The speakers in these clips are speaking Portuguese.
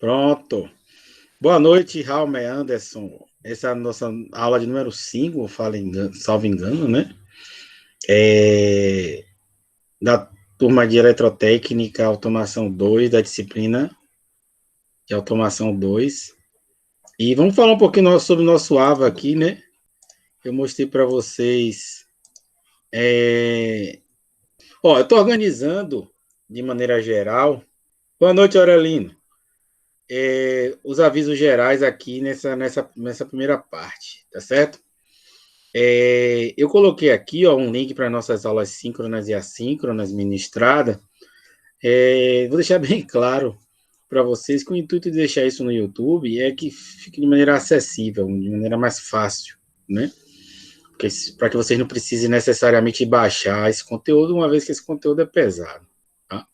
Pronto. Boa noite, Raul Anderson. Essa é a nossa aula de número 5, salvo engano, né? Da turma de Eletrotécnica, Automação 2, da disciplina de Automação 2. E vamos falar um pouquinho sobre o nosso AVA aqui, né? Eu mostrei para vocês. Eu estou organizando, de maneira geral. Boa noite, Aurelino. Os avisos gerais aqui nessa primeira parte, tá certo? Eu coloquei aqui um link para nossas aulas síncronas e assíncronas ministradas. Vou deixar bem claro para vocês que o intuito de deixar isso no YouTube é que fique de maneira acessível, de maneira mais fácil, né? Para que vocês não precisem necessariamente baixar esse conteúdo, uma vez que esse conteúdo é pesado, tá?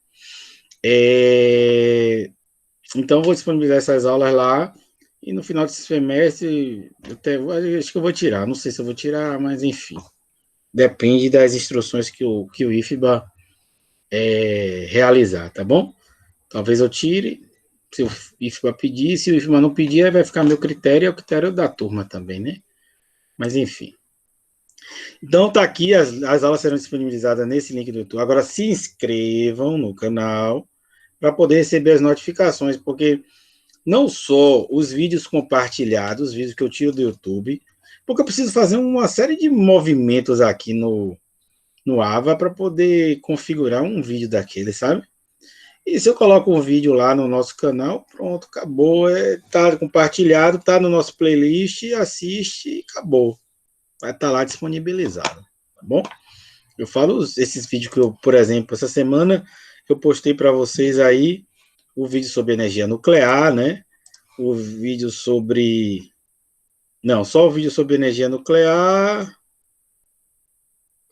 Então, vou disponibilizar essas aulas lá, e no final desse semestre, acho que eu vou tirar. Não sei se eu vou tirar, mas enfim. Depende das instruções que o IFBA realizar, tá bom? Talvez eu tire, se o IFBA pedir. Se o IFBA não pedir, aí vai ficar meu critério, é o critério da turma também, né? Mas enfim. Então, tá aqui, as aulas serão disponibilizadas nesse link do YouTube. Agora, se inscrevam no canal para poder receber as notificações, porque não só os vídeos compartilhados, os vídeos que eu tiro do YouTube, porque eu preciso fazer uma série de movimentos aqui no AVA para poder configurar um vídeo daquele, sabe? E se eu coloco um vídeo lá no nosso canal, pronto, acabou, tá compartilhado, tá no nosso playlist, assiste e acabou. Vai estar lá disponibilizado, tá bom? Eu falo esses vídeos que eu, por exemplo, essa semana eu postei para vocês aí o vídeo sobre energia nuclear, né? O vídeo sobre... Não, só o vídeo sobre energia nuclear.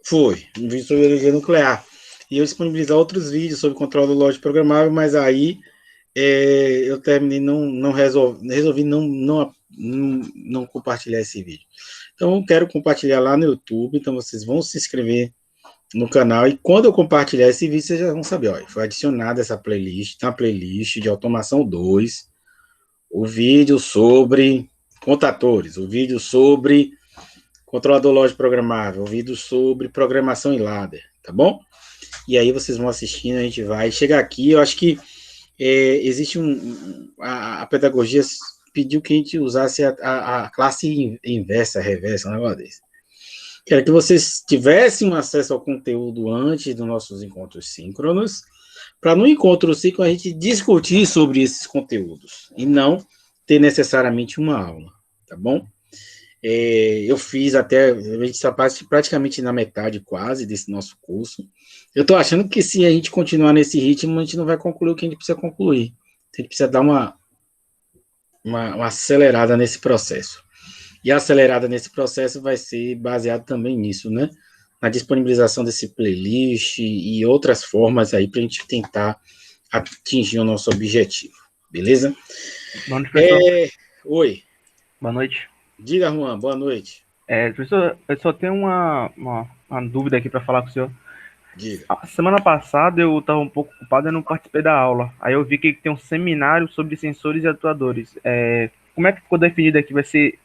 Foi, um vídeo sobre energia nuclear. E eu disponibilizar outros vídeos sobre controle lógico programável, mas aí eu terminei, resolvi não compartilhar esse vídeo. Então, eu quero compartilhar lá no YouTube, então vocês vão se inscrever no canal, e quando eu compartilhar esse vídeo, vocês já vão saber, foi adicionada essa playlist, na playlist de Automação 2, o vídeo sobre contatores, o vídeo sobre controlador lógico programável, o vídeo sobre programação em ladder, tá bom? E aí vocês vão assistindo, a gente vai chegar aqui. Eu acho que existe a pedagogia pediu que a gente usasse a classe inversa, reversa, um negócio desse. Quero que vocês tivessem acesso ao conteúdo antes dos nossos encontros síncronos, para no encontro síncrono a gente discutir sobre esses conteúdos, e não ter necessariamente uma aula, tá bom? Eu fiz até, a gente está praticamente na metade quase desse nosso curso. Eu estou achando que se a gente continuar nesse ritmo, a gente não vai concluir o que a gente precisa concluir. A gente precisa dar uma acelerada nesse processo. E a acelerada nesse processo vai ser baseado também nisso, né? Na disponibilização desse playlist e outras formas aí para a gente tentar atingir o nosso objetivo. Beleza? Boa noite, professor. Oi. Boa noite. Diga, Juan, boa noite. Professor, eu só tenho uma dúvida aqui para falar com o senhor. Diga. A semana passada eu estava um pouco ocupado e não participei da aula. Aí eu vi que tem um seminário sobre sensores e atuadores. Como é que ficou definido aqui? Vai ser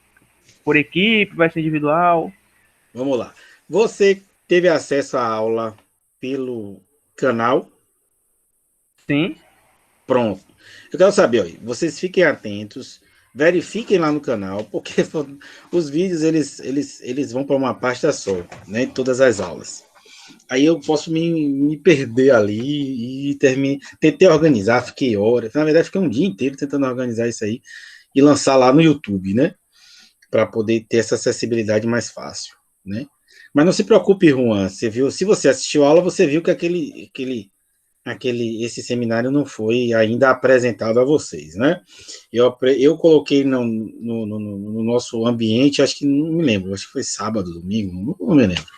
por equipe? Vai ser individual? Vamos lá. Você teve acesso à aula pelo canal? Sim. Pronto. Eu quero saber, vocês fiquem atentos, verifiquem lá no canal, porque os vídeos eles vão para uma pasta só, né? Todas as aulas. Aí eu posso me perder ali e tentei organizar, fiquei horas. Na verdade, fiquei um dia inteiro tentando organizar isso aí e lançar lá no YouTube, né? Para poder ter essa acessibilidade mais fácil, né? Mas não se preocupe, Juan, você viu, se você assistiu a aula, você viu que esse seminário não foi ainda apresentado a vocês, né? Eu coloquei no nosso ambiente, acho que não me lembro, acho que foi sábado, domingo, não me lembro.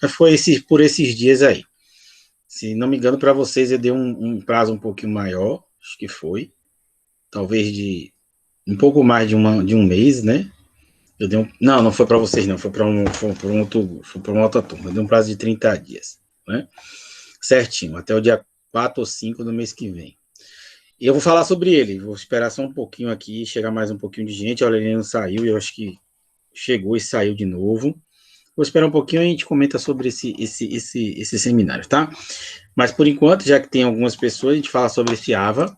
Mas foi por esses dias aí. Se não me engano, para vocês eu dei um prazo um pouquinho maior, acho que foi, talvez de um pouco mais de um mês, né? Não foi para vocês, não, foi para uma outra turma, eu dei um prazo de 30 dias, né? Certinho, até o dia 4 ou 5 do mês que vem. E eu vou falar sobre ele. Vou esperar só um pouquinho aqui, chegar mais um pouquinho de gente. Olha, ele não saiu, eu acho que chegou e saiu de novo. Vou esperar um pouquinho e a gente comenta sobre esse seminário, tá? Mas por enquanto, já que tem algumas pessoas, a gente fala sobre esse AVA.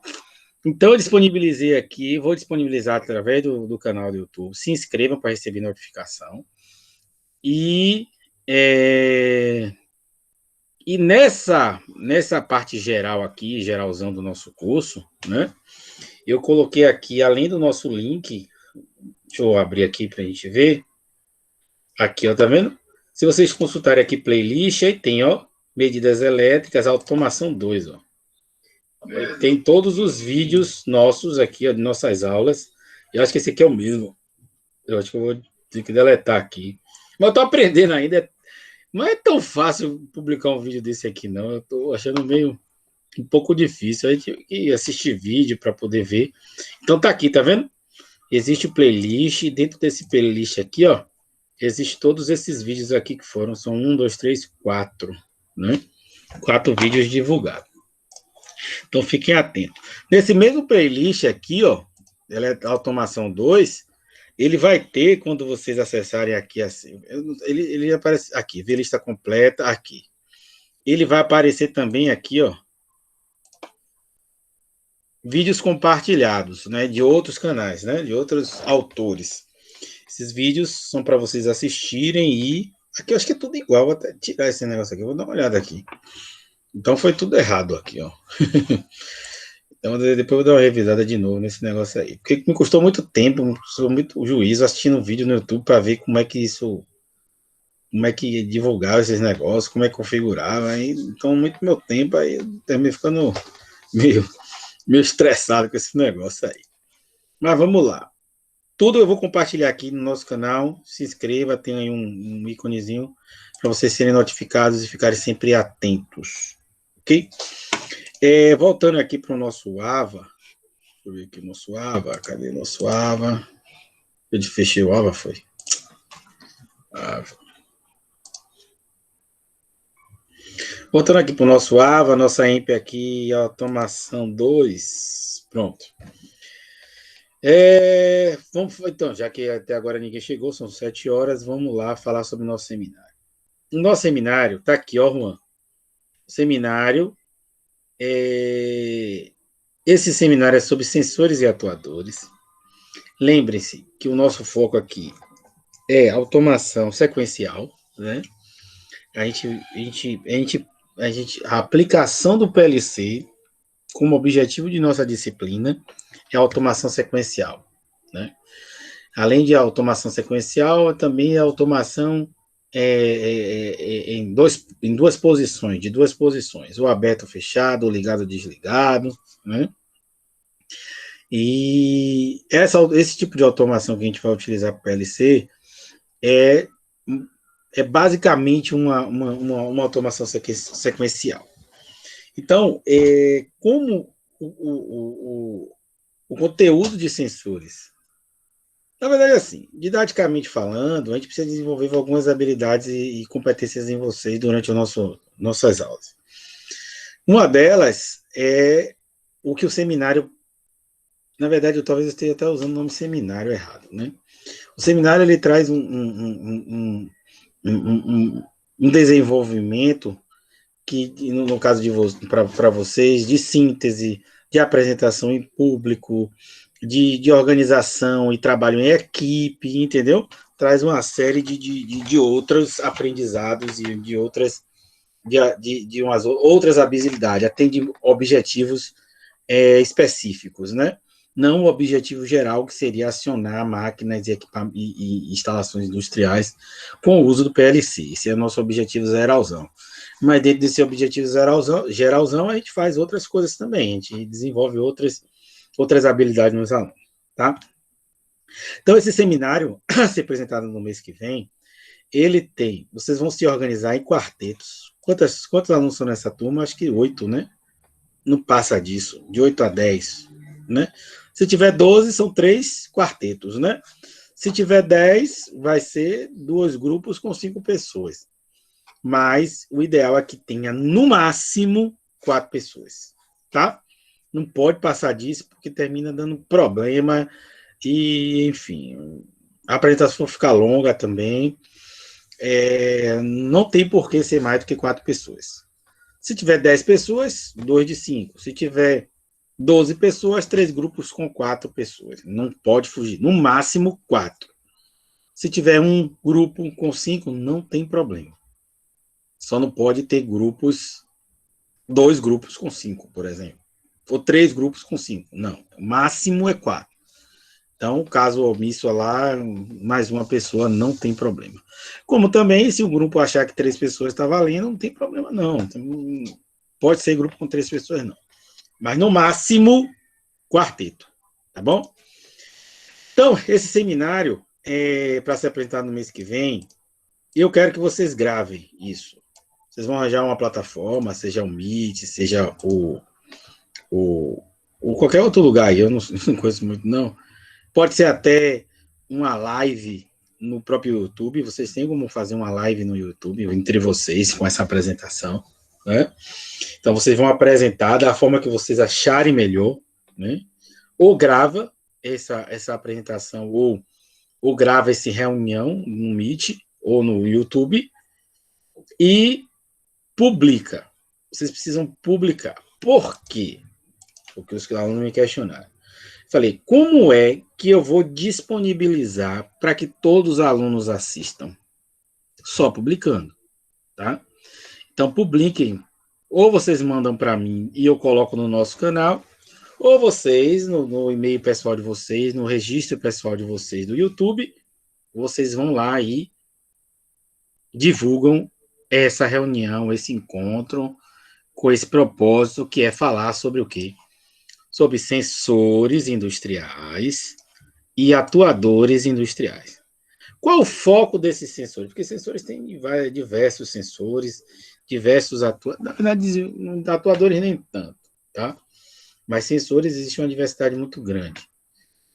Então, eu disponibilizei aqui, vou disponibilizar através do canal do YouTube. Se inscrevam para receber notificação. E, e nessa parte geral aqui, geralzão do nosso curso, né? Eu coloquei aqui, além do nosso link, deixa eu abrir aqui para a gente ver. Aqui, ó, tá vendo? Se vocês consultarem aqui playlist, aí tem, ó, medidas elétricas, automação 2, ó. Tem todos os vídeos nossos aqui, ó, de nossas aulas. Eu acho que esse aqui é o mesmo. Eu acho que eu vou ter que deletar aqui. Mas eu tô aprendendo ainda. Não é tão fácil publicar um vídeo desse aqui, não. Eu tô achando meio um pouco difícil. A gente tem que assistir vídeo para poder ver. Então tá aqui, tá vendo? Existe o playlist. Dentro desse playlist aqui, ó, existe todos esses vídeos aqui que foram. São 1, 2, 3, 4, né? 4 vídeos divulgados. Então fiquem atentos. Nesse mesmo playlist aqui, ó, automação 2, ele vai ter, quando vocês acessarem aqui, assim, ele aparece aqui, ver lista completa, aqui. Ele vai aparecer também aqui, ó, vídeos compartilhados, né, de outros canais, né, de outros autores. Esses vídeos são para vocês assistirem e aqui eu acho que é tudo igual, vou até tirar esse negócio aqui, vou dar uma olhada aqui. Então foi tudo errado aqui, ó. Então depois eu vou dar uma revisada de novo nesse negócio aí. Porque me custou muito tempo, sou muito juízo assistindo vídeo no YouTube para ver como é que divulgava esses negócios, como é que configurava. Aí, então, muito meu tempo, aí eu terminei ficando meio estressado com esse negócio aí. Mas vamos lá. Tudo eu vou compartilhar aqui no nosso canal. Se inscreva, tem aí um íconezinho para vocês serem notificados e ficarem sempre atentos. Ok? Voltando aqui para o nosso AVA. Deixa eu ver aqui o nosso AVA. Cadê o nosso AVA? Eu fechei o AVA, foi? AVA. Voltando aqui para o nosso AVA, nossa EMP aqui, automação 2. Pronto. Então, já que até agora ninguém chegou, são 7 horas, vamos lá falar sobre o nosso seminário. O nosso seminário, tá aqui, ó, Juan. O seminário, esse seminário é sobre sensores e atuadores. Lembrem-se que o nosso foco aqui é automação sequencial, né? A aplicação do PLC como objetivo de nossa disciplina é a automação sequencial, né? Além de automação sequencial, também a automação em duas posições, de duas posições, o aberto, fechado, o ligado, desligado, né? E esse tipo de automação que a gente vai utilizar para o PLC é basicamente uma automação sequencial. Então, como o conteúdo de sensores, na verdade, assim, didaticamente falando, a gente precisa desenvolver algumas habilidades e competências em vocês durante nossas aulas. Uma delas é o que o seminário, na verdade, talvez eu esteja até usando o nome seminário errado, né? O seminário, ele traz um desenvolvimento que, no caso para vocês, de síntese, de apresentação em público, de organização e trabalho em equipe, entendeu? Traz uma série de outros aprendizados e de umas outras habilidades, atende objetivos específicos, né? Não o objetivo geral, que seria acionar máquinas e instalações industriais com o uso do PLC. Esse é o nosso objetivo geralzão. Mas dentro desse objetivo geralzão, a gente faz outras coisas também, a gente desenvolve outras habilidades nos alunos, tá? Então, esse seminário, a ser apresentado no mês que vem, vocês vão se organizar em quartetos. Quantos alunos são nessa turma? Acho que 8, né? Não passa disso, de 8 a 10, né? Se tiver 12, são 3 quartetos, né? Se tiver 10, vai ser 2 grupos com 5 pessoas. Mas o ideal é que tenha, no máximo, 4 pessoas, tá? não pode passar disso, porque termina dando problema, e, enfim, a apresentação fica longa também, não tem por que ser mais do que 4 pessoas. Se tiver 10 pessoas, 2 de 5. Se tiver 12 pessoas, 3 grupos com 4 pessoas. Não pode fugir. No máximo, 4. Se tiver um grupo com 5, não tem problema. Só não pode ter 2 grupos com 5, por exemplo. Ou 3 grupos com 5. Não. O máximo é 4. Então, caso omisso lá, mais uma pessoa, não tem problema. Como também, se o grupo achar que 3 pessoas está valendo, não tem problema, não. Pode ser grupo com 3 pessoas, não. Mas, no máximo, quarteto. Tá bom? Então, esse seminário, para ser apresentado no mês que vem, eu quero que vocês gravem isso. Vocês vão arranjar uma plataforma, seja o Meet, seja o qualquer outro lugar, eu não conheço muito, não. Pode ser até uma live no próprio YouTube. Vocês têm como fazer uma live no YouTube entre vocês com essa apresentação, né? Então, vocês vão apresentar da forma que vocês acharem melhor, né? Ou grava essa apresentação, ou grava essa reunião no Meet ou no YouTube e publica. Vocês precisam publicar. Por quê? Porque os alunos me questionaram. Falei, como é que eu vou disponibilizar para que todos os alunos assistam? Só publicando, tá? Então, publiquem. Ou vocês mandam para mim e eu coloco no nosso canal, ou vocês, no e-mail pessoal de vocês, no registro pessoal de vocês do YouTube, vocês vão lá e divulgam essa reunião, esse encontro, com esse propósito, que é falar sobre o quê? Sobre sensores industriais e atuadores industriais. Qual o foco desses sensores? Porque sensores têm diversos sensores, diversos atuadores, na verdade, atuadores nem tanto, tá? Mas sensores, existe uma diversidade muito grande.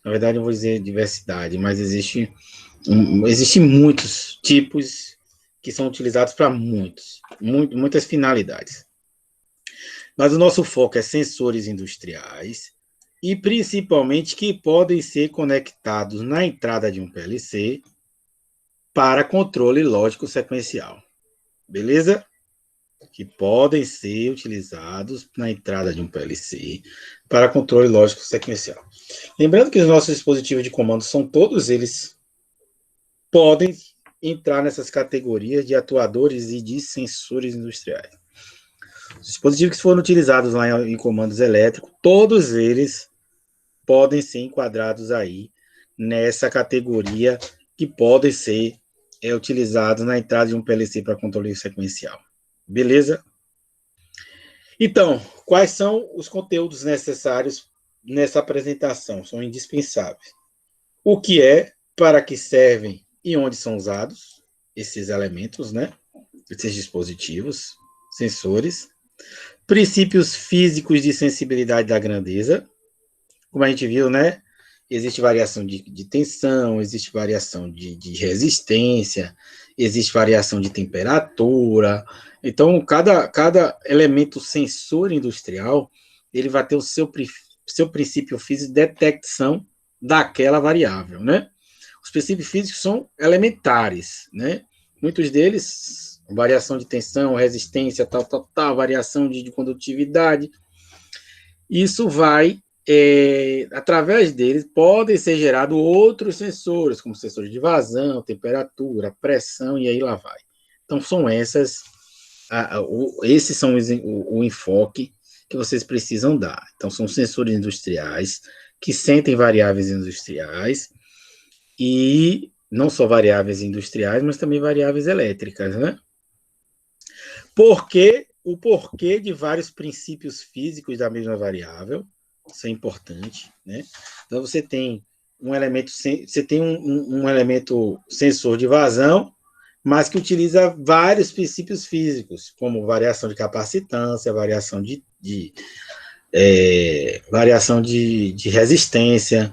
Na verdade, eu vou dizer diversidade, mas existem muitos tipos que são utilizados para muitas finalidades. Mas o nosso foco é sensores industriais e, principalmente, que podem ser conectados na entrada de um PLC para controle lógico sequencial. Beleza? Que podem ser utilizados na entrada de um PLC para controle lógico sequencial. Lembrando que os nossos dispositivos de comando são todos eles podem entrar nessas categorias de atuadores e de sensores industriais. Os dispositivos que foram utilizados lá em comandos elétricos, todos eles podem ser enquadrados aí nessa categoria que podem ser utilizados na entrada de um PLC para controle sequencial. Beleza? Então, quais são os conteúdos necessários nessa apresentação? São indispensáveis. O que é, para que servem e onde são usados esses elementos, né? Esses dispositivos, sensores. Princípios físicos de sensibilidade da grandeza. Como a gente viu, né? Existe variação de tensão, existe variação de resistência, existe variação de temperatura. Então, cada elemento sensor industrial, ele vai ter o seu princípio físico de detecção daquela variável, né? Os princípios físicos são elementares, né? Muitos deles, variação de tensão, resistência, tal, variação de condutividade. Isso vai, através deles, podem ser gerados outros sensores, como sensores de vazão, temperatura, pressão, e aí lá vai. Então, são esses são o enfoque que vocês precisam dar. Então, são sensores industriais que sentem variáveis industriais, e não só variáveis industriais, mas também variáveis elétricas, né? O porquê de vários princípios físicos da mesma variável, isso é importante, né? Então, você tem um elemento, um elemento sensor de vazão, mas que utiliza vários princípios físicos, como variação de capacitância, variação variação de resistência.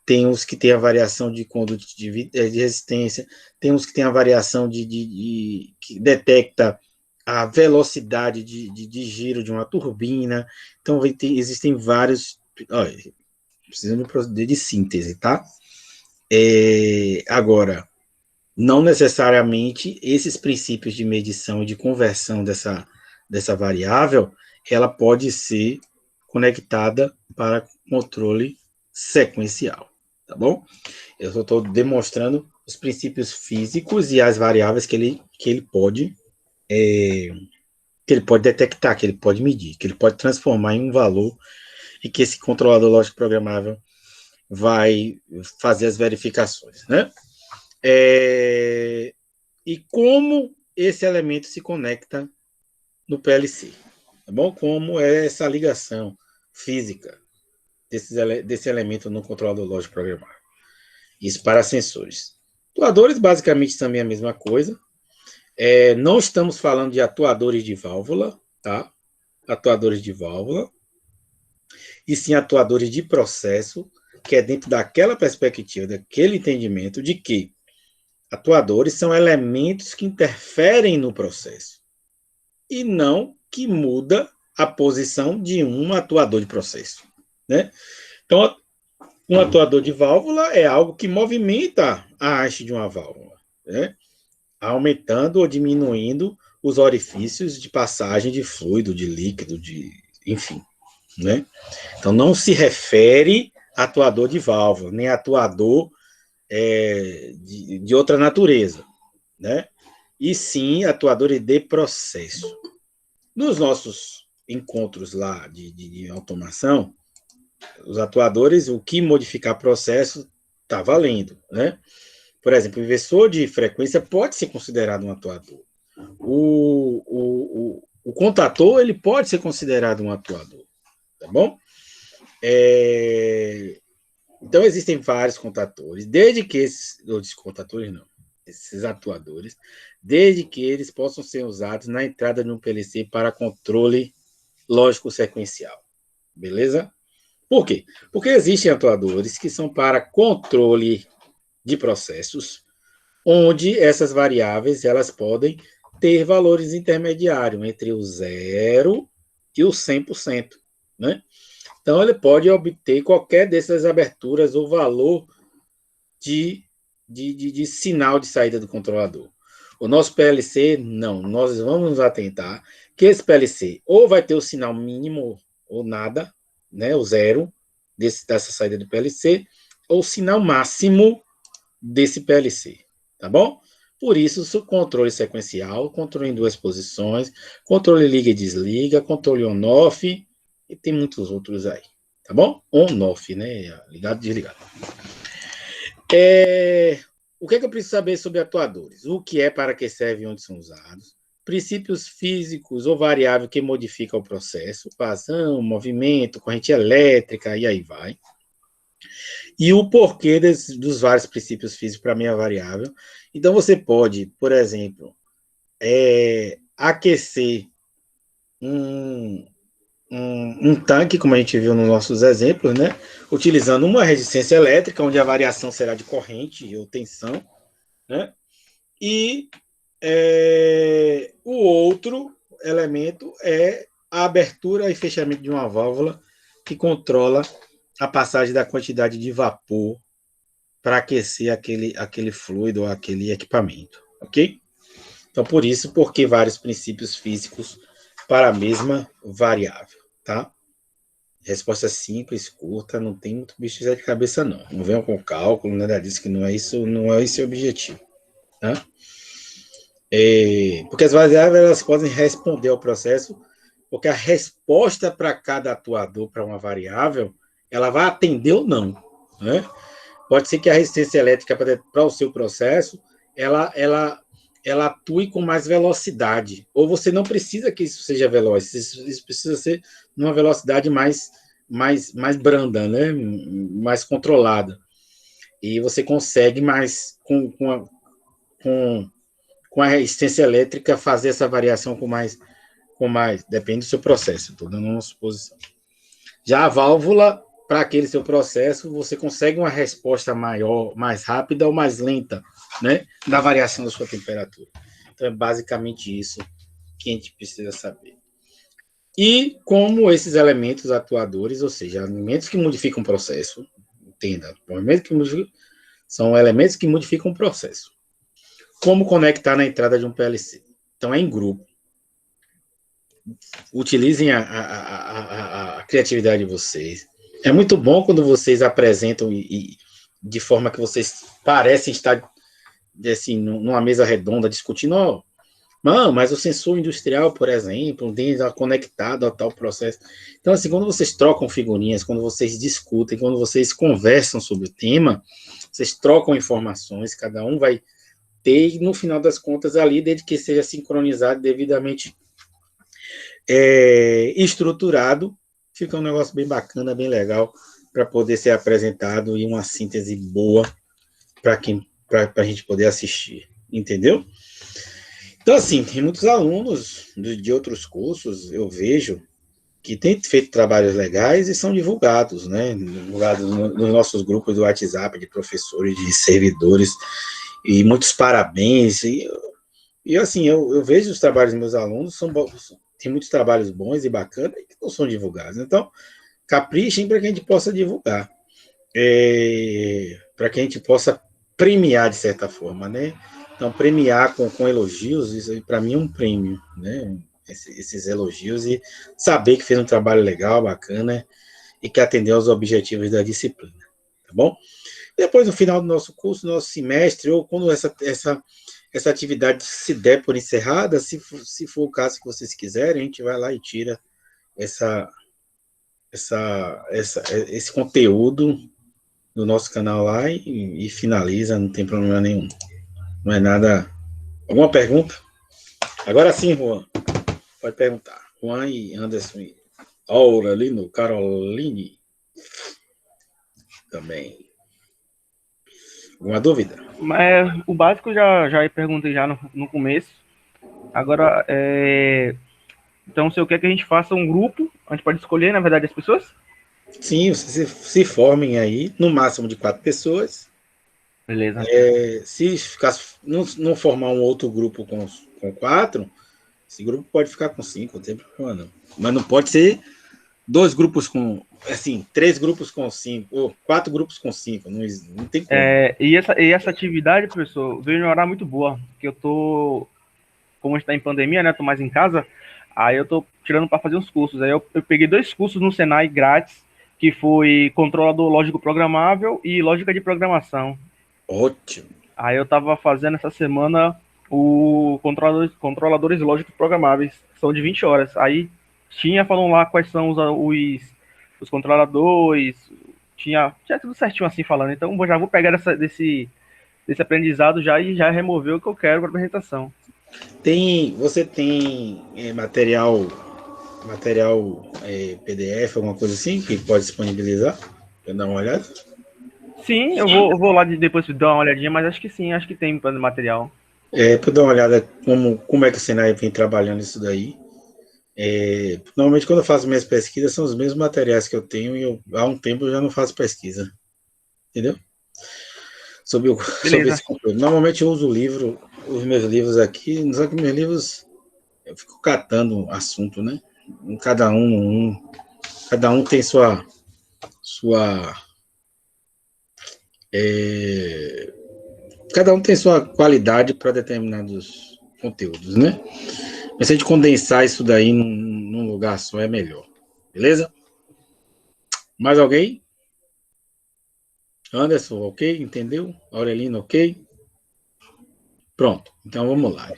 Tem uns que têm a variação de condutividade, de resistência, tem uns que têm a variação que detecta a velocidade de giro de uma turbina. Então, existem vários... Olha, precisamos proceder de síntese, tá? Agora, não necessariamente esses princípios de medição e de conversão dessa variável, ela pode ser conectada para controle sequencial, tá bom? Eu só estou demonstrando os princípios físicos e as variáveis que ele pode detectar, que ele pode medir, que ele pode transformar em um valor e que esse controlador lógico programável vai fazer as verificações, né? E como esse elemento se conecta no PLC, tá bom? Como é essa ligação física desse elemento no controlador lógico programável. Isso para sensores. Atuadores, basicamente, também é a mesma coisa. Não estamos falando de atuadores de válvula, tá? Atuadores de válvula, e sim atuadores de processo, que é dentro daquela perspectiva, daquele entendimento de que atuadores são elementos que interferem no processo, e não que muda a posição de um atuador de processo, né? Então, um atuador de válvula é algo que movimenta a haste de uma válvula, né? Aumentando ou diminuindo os orifícios de passagem de fluido, de líquido, enfim, né? Então, não se refere a atuador de válvula, nem atuador de outra natureza, né? E sim atuadores de processo. Nos nossos encontros lá de automação, os atuadores, o que modificar processo está valendo, né? Por exemplo, o inversor de frequência pode ser considerado um atuador. O contator, ele pode ser considerado um atuador, tá bom? Então, existem vários contatores, desde que esses atuadores, desde que eles possam ser usados na entrada de um PLC para controle lógico sequencial, beleza? Por quê? Porque existem atuadores que são para controle de processos, onde essas variáveis elas podem ter valores intermediários entre o 0 e o 100%, né? Então, ele pode obter qualquer dessas aberturas ou valor de sinal de saída do controlador. O nosso PLC, não. Nós vamos nos atentar que esse PLC ou vai ter o sinal mínimo ou nada, né, o 0 dessa saída do PLC, ou o sinal máximo desse PLC, tá bom? Por isso, o controle sequencial, controle em duas posições, controle liga e desliga, controle on-off, e tem muitos outros aí, tá bom? On-off, né? Ligado e desligado. O que eu preciso saber sobre atuadores? O que é, para que serve e onde são usados? Princípios físicos ou variável que modificam o processo, vazão, movimento, corrente elétrica, e aí vai. E o porquê dos vários princípios físicos para a minha variável. Então, você pode, por exemplo, aquecer um tanque, como a gente viu nos nossos exemplos, né? Utilizando uma resistência elétrica, onde a variação será de corrente ou tensão, né? E o outro elemento é a abertura e fechamento de uma válvula que controla a passagem da quantidade de vapor para aquecer aquele fluido ou aquele equipamento, ok? Então, por isso, porque vários princípios físicos para a mesma variável, tá? Resposta simples, curta, não tem muito bicho de cabeça, não. Não venham com cálculo, nada disso, que não é esse o objetivo, tá? Porque as variáveis, elas podem responder ao processo, porque a resposta para cada atuador, para uma variável, ela vai atender ou não, né? Pode ser que a resistência elétrica para o seu processo, ela atue com mais velocidade, ou você não precisa que isso seja veloz, isso precisa ser numa velocidade mais branda, né? Mais controlada. E você consegue mais, com a resistência elétrica, fazer essa variação com mais, depende do seu processo, estou dando uma suposição. Já a válvula, para aquele seu processo, você consegue uma resposta maior, mais rápida ou mais lenta, né, da variação da sua temperatura. Então, é basicamente isso que a gente precisa saber. E como esses elementos atuadores, ou seja, elementos que modificam o processo, entenda, são elementos que modificam o processo. Como conectar na entrada de um PLC? Então, é em grupo. Utilizem a criatividade de vocês. É muito bom quando vocês apresentam de forma que vocês parecem estar assim, numa mesa redonda discutindo, mas o sensor industrial, por exemplo, dentro conectado a tal processo. Então, assim, quando vocês trocam figurinhas, quando vocês discutem, quando vocês conversam sobre o tema, vocês trocam informações, cada um vai ter, no final das contas, ali, desde que seja sincronizado, devidamente estruturado, fica um negócio bem bacana, bem legal, para poder ser apresentado e uma síntese boa para a gente poder assistir, entendeu? Então, assim, tem muitos alunos de outros cursos, eu vejo, que têm feito trabalhos legais e são divulgados, né? Divulgados nos nossos grupos do WhatsApp, de professores, de servidores, e muitos parabéns. E assim, eu vejo os trabalhos dos meus alunos, tem muitos trabalhos bons e bacanas que não são divulgados. Então, caprichem para que a gente possa divulgar, para que a gente possa premiar de certa forma, né? Então, premiar com elogios, isso para mim é um prêmio, né? Esses elogios e saber que fez um trabalho legal, bacana e que atendeu aos objetivos da disciplina, tá bom? Depois, no final do nosso curso, nosso semestre, ou quando essa atividade se der por encerrada, se for o caso que vocês quiserem, a gente vai lá e tira esse conteúdo do nosso canal lá e finaliza, não tem problema nenhum. Não é nada... Alguma pergunta? Agora sim, Juan. Pode perguntar. Juan e Anderson e Aurelino, Caroline também. Alguma dúvida? Mas o básico já perguntei já no começo. Agora, então, se eu quer que a gente faça um grupo, a gente pode escolher, na verdade, as pessoas? Sim, vocês se formem aí, no máximo de 4 pessoas. Beleza. Se não formar um outro grupo com 4, esse grupo pode ficar com 5, não tem problema não. Mas não pode ser 2 grupos com, assim, 3 grupos com 5, ou 4 grupos com 5, não tem como. E essa atividade, professor, veio numa hora muito boa, que eu tô, como a gente tá em pandemia, né, tô mais em casa, aí eu tô tirando para fazer uns cursos, aí eu peguei 2 cursos no Senai grátis, que foi controlador lógico programável e lógica de programação. Ótimo. Aí eu tava fazendo essa semana o controladores lógicos programáveis, que são de 20 horas. Aí falando lá quais são os controladores, tinha tudo certinho assim falando. Então já vou pegar desse aprendizado e já remover o que eu quero para apresentação. Você tem material PDF, alguma coisa assim, que pode disponibilizar? Para dar uma olhada? Sim, eu vou lá depois dar uma olhadinha, mas acho que sim, acho que tem material. Para dar uma olhada como é que o Senai vem trabalhando isso daí. Normalmente, quando eu faço minhas pesquisas, são os mesmos materiais que eu tenho e há um tempo eu já não faço pesquisa. Entendeu? Sobre esse conteúdo. Normalmente eu uso os meus livros aqui, só que meus livros eu fico catando assunto, né? Cada um tem sua cada um tem sua qualidade para determinados conteúdos, né? Mas se a gente condensar isso daí num lugar só é melhor. Beleza? Mais alguém? Anderson, ok? Entendeu? Aurelino, ok? Pronto. Então vamos lá.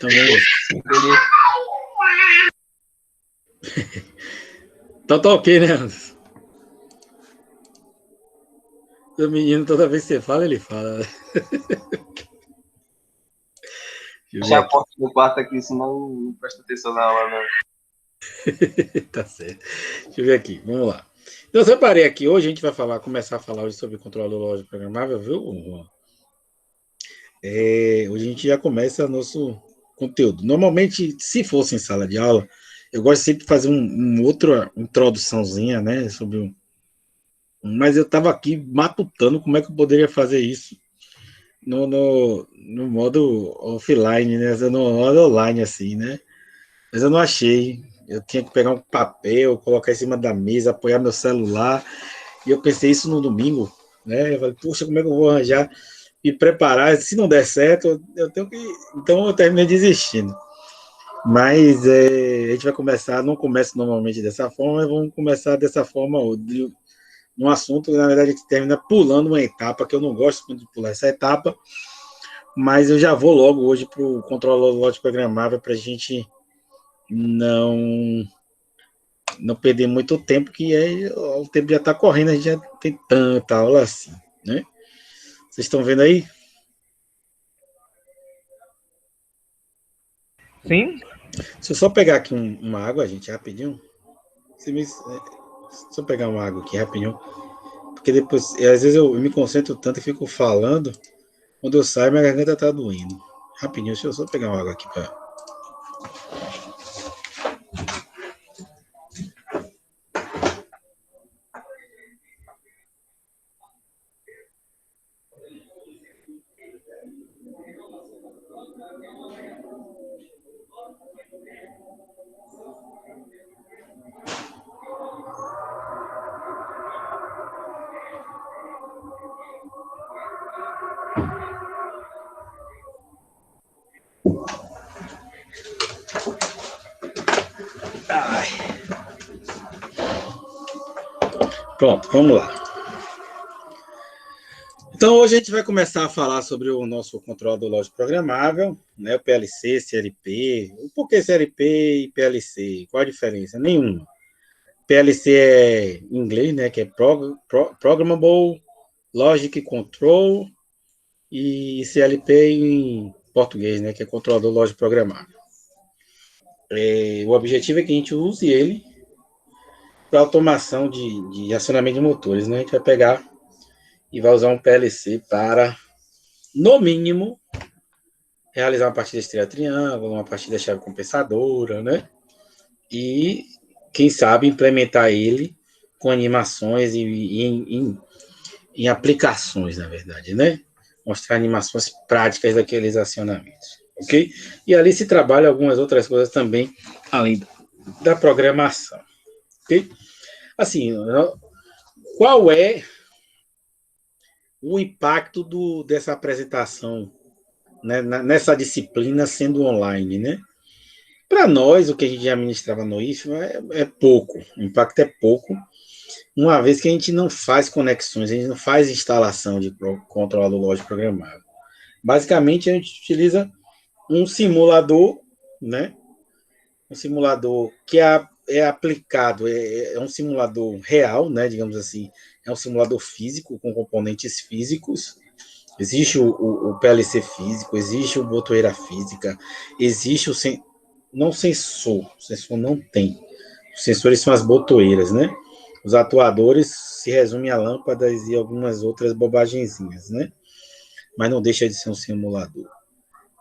Então tá ok, né, Anderson? O menino, toda vez que você fala, ele fala. Deixa a porta do quarto aqui, senão não presta atenção na aula, não. Tá certo. Deixa eu ver aqui. Vamos lá. Então, eu separei aqui. Hoje a gente vai começar a falar hoje sobre controlador lógico programável, viu, Juan? Hoje a gente já começa nosso conteúdo. Normalmente, se fosse em sala de aula, eu gosto sempre de fazer outra introduçãozinha, né, mas eu estava aqui matutando como é que eu poderia fazer isso no modo offline, né, no modo online, assim, né, Mas eu não achei. Eu tinha que pegar um papel, colocar em cima da mesa, apoiar meu celular. E eu pensei isso no domingo, né? Eu falei, puxa, como é que eu vou arranjar me preparar? Se não der certo, eu tenho que. Então eu terminei desistindo. Mas a gente vai começar, não começa normalmente dessa forma, mas vamos começar dessa forma, num assunto, na verdade, a gente termina pulando uma etapa, que eu não gosto muito de pular essa etapa, mas eu já vou logo hoje para o controlador lógico programável para a gente não não perder muito tempo, que o tempo já está correndo, a gente já tem tanta aula assim, né? Vocês estão vendo aí? Sim? Se eu só pegar aqui uma água, gente, rapidinho. Se eu pegar uma água aqui rapidinho, porque depois, às vezes eu me concentro tanto e fico falando, quando eu saio, minha garganta tá doendo. Rapidinho, deixa eu só pegar uma água aqui para. Pronto, vamos lá. Então, hoje a gente vai começar a falar sobre o nosso controlador lógico programável, né, o PLC, CLP. O porquê CLP e PLC? Qual a diferença? Nenhuma. PLC é em inglês, né, que é Programmable Logic Control, e CLP em português, né, que é controlador lógico programável. O objetivo é que a gente use ele para automação de acionamento de motores, né? A gente vai pegar e vai usar um PLC para, no mínimo, realizar uma partida estrela-triângulo, uma partida chave compensadora, né? E, quem sabe, implementar ele com animações e em aplicações, na verdade, né? Mostrar animações práticas daqueles acionamentos, ok? E ali se trabalha algumas outras coisas também, além da programação, ok? Assim, qual é o impacto dessa apresentação, né, nessa disciplina sendo online, né? Para nós, o que a gente já ministrava no IF é pouco, o impacto é pouco, uma vez que a gente não faz conexões, a gente não faz instalação de controlador lógico programável. Basicamente, a gente utiliza um simulador, né? Um simulador que é aplicado, é um simulador real, né? Digamos assim, é um simulador físico, com componentes físicos. Existe o PLC físico, existe o botoeira física, existe não sensor não tem. Os sensores são as botoeiras, né? Os atuadores se resumem a lâmpadas e algumas outras bobagenzinhas, né? Mas não deixa de ser um simulador.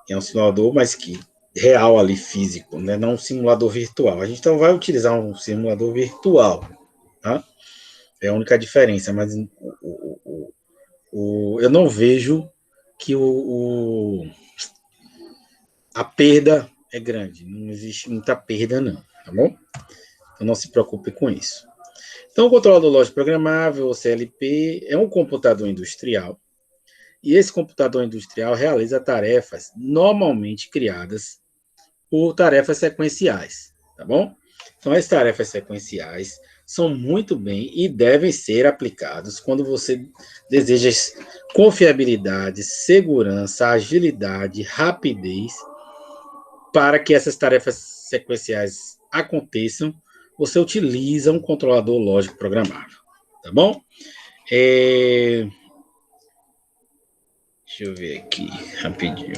É um simulador, mas que real ali, físico, né? Não um simulador virtual. A gente então vai utilizar um simulador virtual, tá? É a única diferença, mas eu não vejo que a perda é grande. Não existe muita perda, não, tá bom? Então não se preocupe com isso. Então, o controlador lógico programável, o CLP, é um computador industrial. E esse computador industrial realiza tarefas normalmente criadas por tarefas sequenciais, tá bom? Então, as tarefas sequenciais são muito bem e devem ser aplicadas quando você deseja confiabilidade, segurança, agilidade, rapidez. Para que essas tarefas sequenciais aconteçam, você utiliza um controlador lógico programável, tá bom? Deixa eu ver aqui, rapidinho.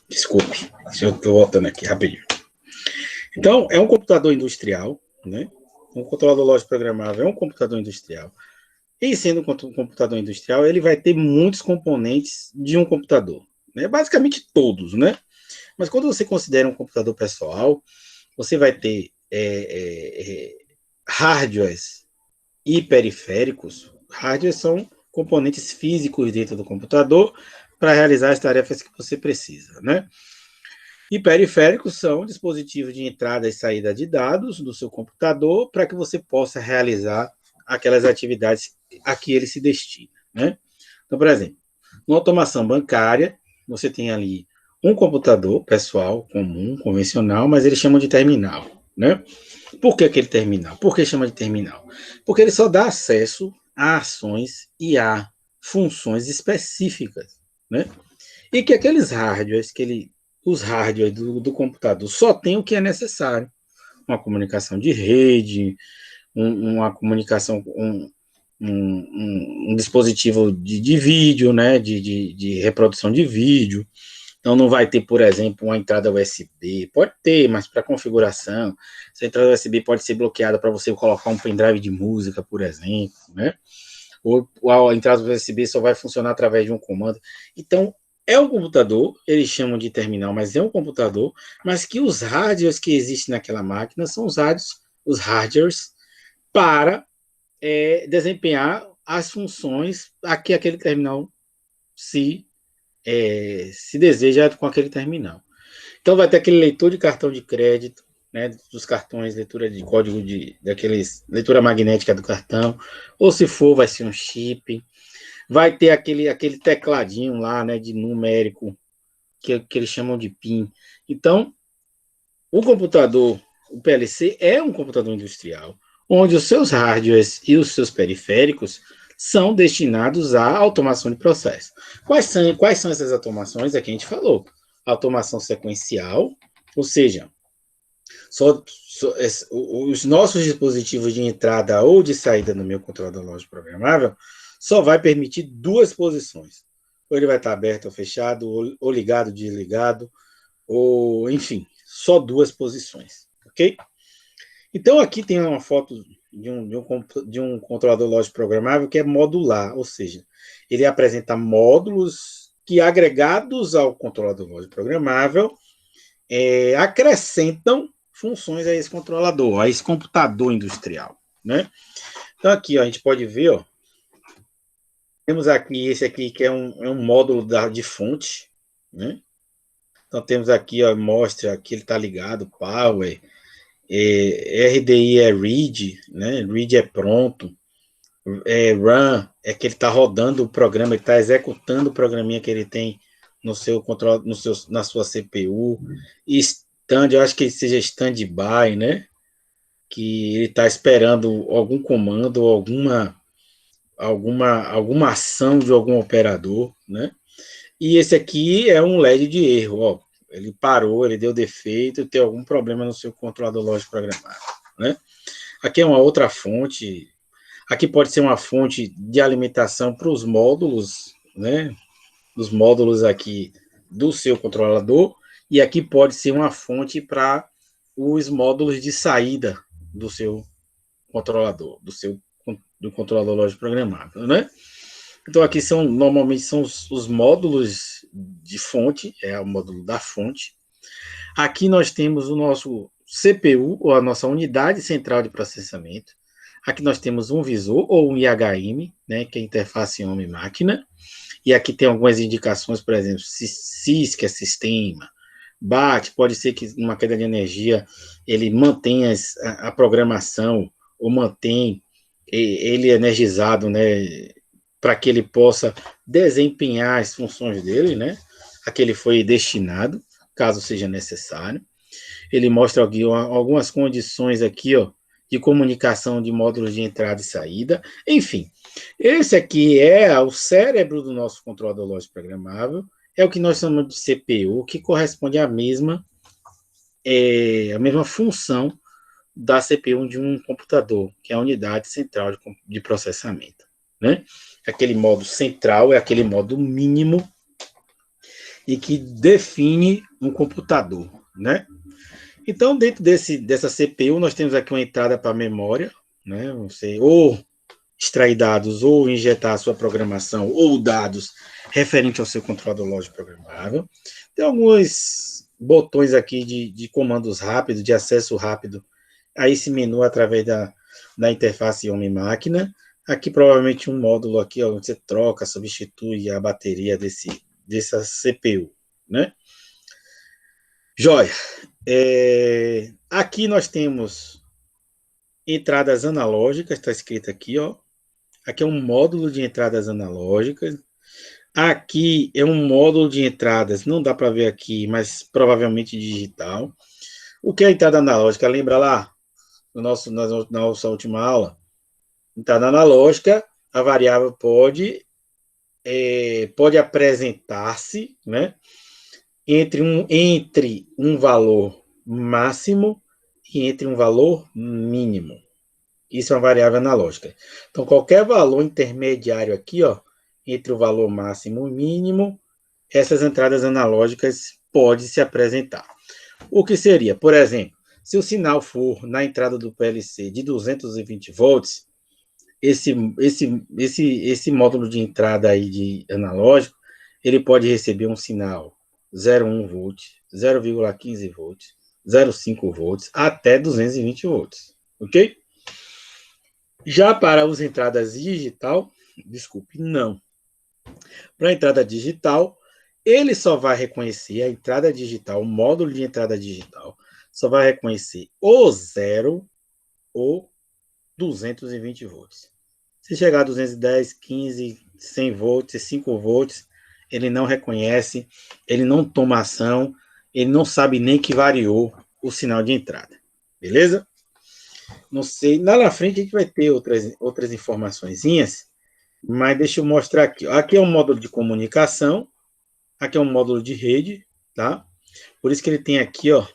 Desculpe, eu estou voltando aqui rapidinho. Então, é um computador industrial, né? um controlador lógico programável é um computador industrial. E sendo um computador industrial, ele vai ter muitos componentes de um computador, né? Basicamente todos, né? Mas quando você considera um computador pessoal, você vai ter hardwares e periféricos. Hardwares são componentes físicos dentro do computador para realizar as tarefas que você precisa, né? E periféricos são dispositivos de entrada e saída de dados do seu computador para que você possa realizar aquelas atividades a que ele se destina, né? Então, por exemplo, na automação bancária, você tem ali um computador pessoal comum, convencional, mas eles chamam de terminal, né? Por que aquele terminal? Por que chama de terminal? Porque ele só dá acesso a ações e a funções específicas, né? E que aqueles hardwares, os hardwares do computador só tem o que é necessário. Uma comunicação de rede, uma comunicação, um dispositivo de vídeo, né? De reprodução de vídeo. Então, não vai ter, por exemplo, uma entrada USB. Pode ter, mas para configuração. Essa entrada USB pode ser bloqueada para você colocar um pendrive de música, por exemplo, né? Ou a entrada USB só vai funcionar através de um comando. Então, é um computador, eles chamam de terminal, mas é um computador, mas que os hardwares que existem naquela máquina são os hardwares para desempenhar as funções a que aquele terminal se deseja com aquele terminal. Então vai ter aquele leitor de cartão de crédito, né, dos cartões, leitura de código leitura magnética do cartão, ou se for, vai ser um chip. Vai ter aquele tecladinho lá, né, de numérico, que eles chamam de PIN. Então, o computador, o PLC, é um computador industrial, onde os seus hardwares e os seus periféricos são destinados à automação de processo. Quais são essas automações? Aqui a gente falou. Automação sequencial, ou seja, os nossos dispositivos de entrada ou de saída no meu controlador lógico programável só vai permitir duas posições. Ou ele vai estar aberto ou fechado, ou ligado, desligado, ou, enfim, só duas posições, ok? Então, aqui tem uma foto de um controlador lógico programável que é modular, ou seja, ele apresenta módulos que, agregados ao controlador lógico programável, acrescentam funções a esse controlador, a esse computador industrial, né? Então, aqui, ó, a gente pode ver, ó, temos aqui esse aqui que é um módulo de fonte, né? Então, temos aqui, ó, mostra que ele está ligado, power, RDI é read, né? Read é pronto, run é que ele está rodando o programa, ele está executando o programinha que ele tem no seu controle, na sua CPU. E stand, eu acho que ele seja standby, né? Que ele está esperando algum comando ou alguma ação de algum operador, né? E esse aqui é um LED de erro, ó. Ele parou, ele deu defeito, tem algum problema no seu controlador lógico programável, né? Aqui é uma outra fonte. Aqui pode ser uma fonte de alimentação para os módulos, né? Os módulos aqui do seu controlador. E aqui pode ser uma fonte para os módulos de saída do seu controlador, do controlador lógico programável, né? Então, aqui normalmente são os módulos de fonte, é o módulo da fonte. Aqui nós temos o nosso CPU, ou a nossa unidade central de processamento. Aqui nós temos um visor, ou um IHM, né, que é a interface homem-máquina. E aqui tem algumas indicações, por exemplo, SIS, que é sistema, BAT, pode ser que numa queda de energia ele mantenha a programação, ou mantém ele energizado, né, para que ele possa desempenhar as funções dele, né, a que ele foi destinado, caso seja necessário. Ele mostra aqui algumas condições aqui, ó, de comunicação de módulos de entrada e saída. Enfim, esse aqui é o cérebro do nosso controlador lógico programável, é o que nós chamamos de CPU, que corresponde à mesma função da CPU de um computador, que é a unidade central de processamento, né? Aquele modo central é aquele modo mínimo e que define um computador, né? Então, dentro dessa CPU, nós temos aqui uma entrada para memória, né? Você ou extrair dados, ou injetar a sua programação, ou dados referente ao seu controlador lógico programável. Tem alguns botões aqui de comandos rápidos, de acesso rápido a esse menu através da interface homem-máquina. Aqui, provavelmente, um módulo aqui, onde você troca, substitui a bateria dessa CPU, né? Joia. Aqui nós temos entradas analógicas, está escrito aqui, ó. Aqui é um módulo de entradas analógicas. Aqui é um módulo de entradas, não dá para ver aqui, mas provavelmente digital. O que é a entrada analógica? Lembra lá, na nossa última aula? Entrada analógica, a variável pode apresentar-se, né, entre um valor máximo e entre um valor mínimo. Isso é uma variável analógica. Então, qualquer valor intermediário aqui, ó, entre o valor máximo e mínimo, essas entradas analógicas podem se apresentar. O que seria? Por exemplo, se o sinal for na entrada do PLC de 220 volts, esse módulo de entrada aí de analógico, ele pode receber um sinal 0,1 volt, 0,15 volts, 0,5 volts, até 220 volts, ok? Já para as entradas digital, desculpe, não. Para a entrada digital, ele só vai reconhecer a entrada digital, o módulo de entrada digital, só vai reconhecer o 0 ou 220 volts. Se chegar a 210, 15, 100 volts, 5 volts, ele não reconhece, ele não toma ação, ele não sabe nem que variou o sinal de entrada. Beleza? Não sei, lá na frente a gente vai ter outras informaçõezinhas, mas deixa eu mostrar aqui. Aqui é um módulo de comunicação, aqui é um módulo de rede, tá? Por isso que ele tem aqui, ó,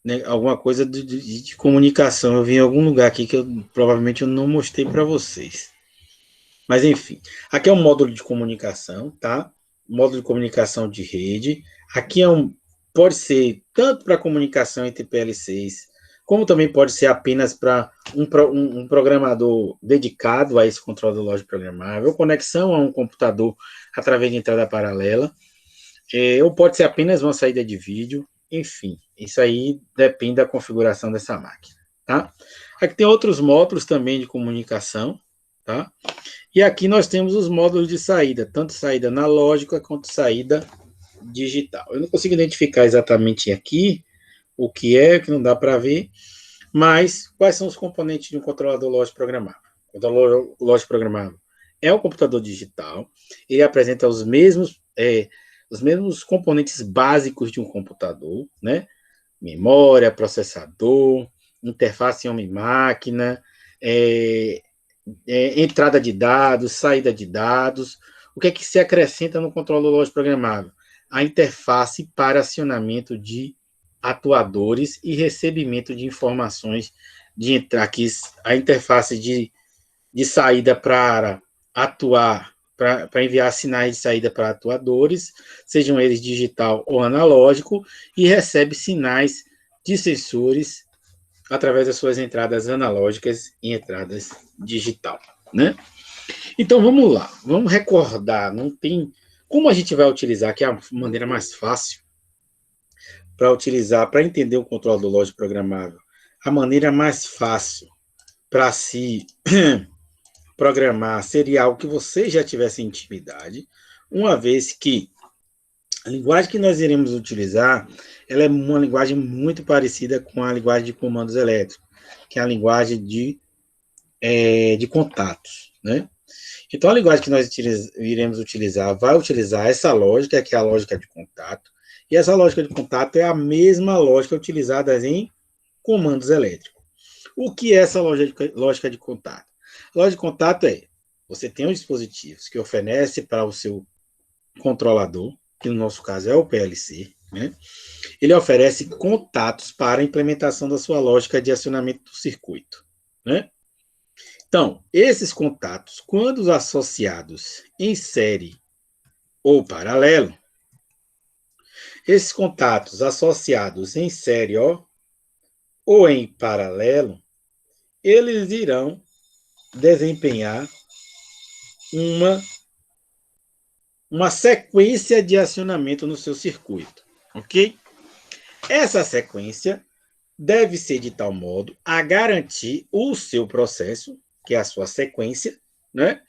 né, alguma coisa de comunicação. Eu vi em algum lugar aqui que provavelmente eu não mostrei para vocês. Mas, enfim, aqui é um módulo de comunicação, tá? Módulo de comunicação de rede. Aqui pode ser tanto para comunicação entre PLCs, como também pode ser apenas para um programador dedicado a esse controlador lógico programável, conexão a um computador através de entrada paralela, ou pode ser apenas uma saída de vídeo, enfim, isso aí depende da configuração dessa máquina, tá? Aqui tem outros módulos também de comunicação, tá? E aqui nós temos os módulos de saída, tanto saída analógica quanto saída digital. Eu não consigo identificar exatamente aqui o que não dá para ver, mas quais são os componentes de um controlador lógico programável? O controlador lógico programável é um computador digital, ele apresenta os mesmos componentes básicos de um computador, né? Memória, processador, interface homem-máquina, entrada de dados, saída de dados. O que é que se acrescenta no controlador lógico programável? A interface para acionamento de atuadores e recebimento de informações aqui a interface de saída para atuar, para enviar sinais de saída para atuadores, sejam eles digital ou analógico, e recebe sinais de sensores através das suas entradas analógicas e entradas digital, né? Então, vamos lá, vamos recordar, não tem como a gente vai utilizar, que é a maneira mais fácil para utilizar, para entender o controlador lógico programável, a maneira mais fácil para se programar seria algo que você já tivesse intimidade, uma vez que a linguagem que nós iremos utilizar, ela é uma linguagem muito parecida com a linguagem de comandos elétricos, que é a linguagem de contatos, né? Então, a linguagem que nós iremos utilizar vai utilizar essa lógica, que é a lógica de contato, e essa lógica de contato é a mesma lógica utilizada em comandos elétricos. O que é essa lógica de contato? A lógica de contato você tem os dispositivos que oferece para o seu controlador, que no nosso caso é o PLC, né? Ele oferece contatos para a implementação da sua lógica de acionamento do circuito, né? Então, esses contatos, quando associados em série ou paralelo, esses contatos associados em série ou em paralelo, eles irão desempenhar uma sequência de acionamento no seu circuito, ok? Essa sequência deve ser de tal modo a garantir o seu processo, que é a sua sequência, né?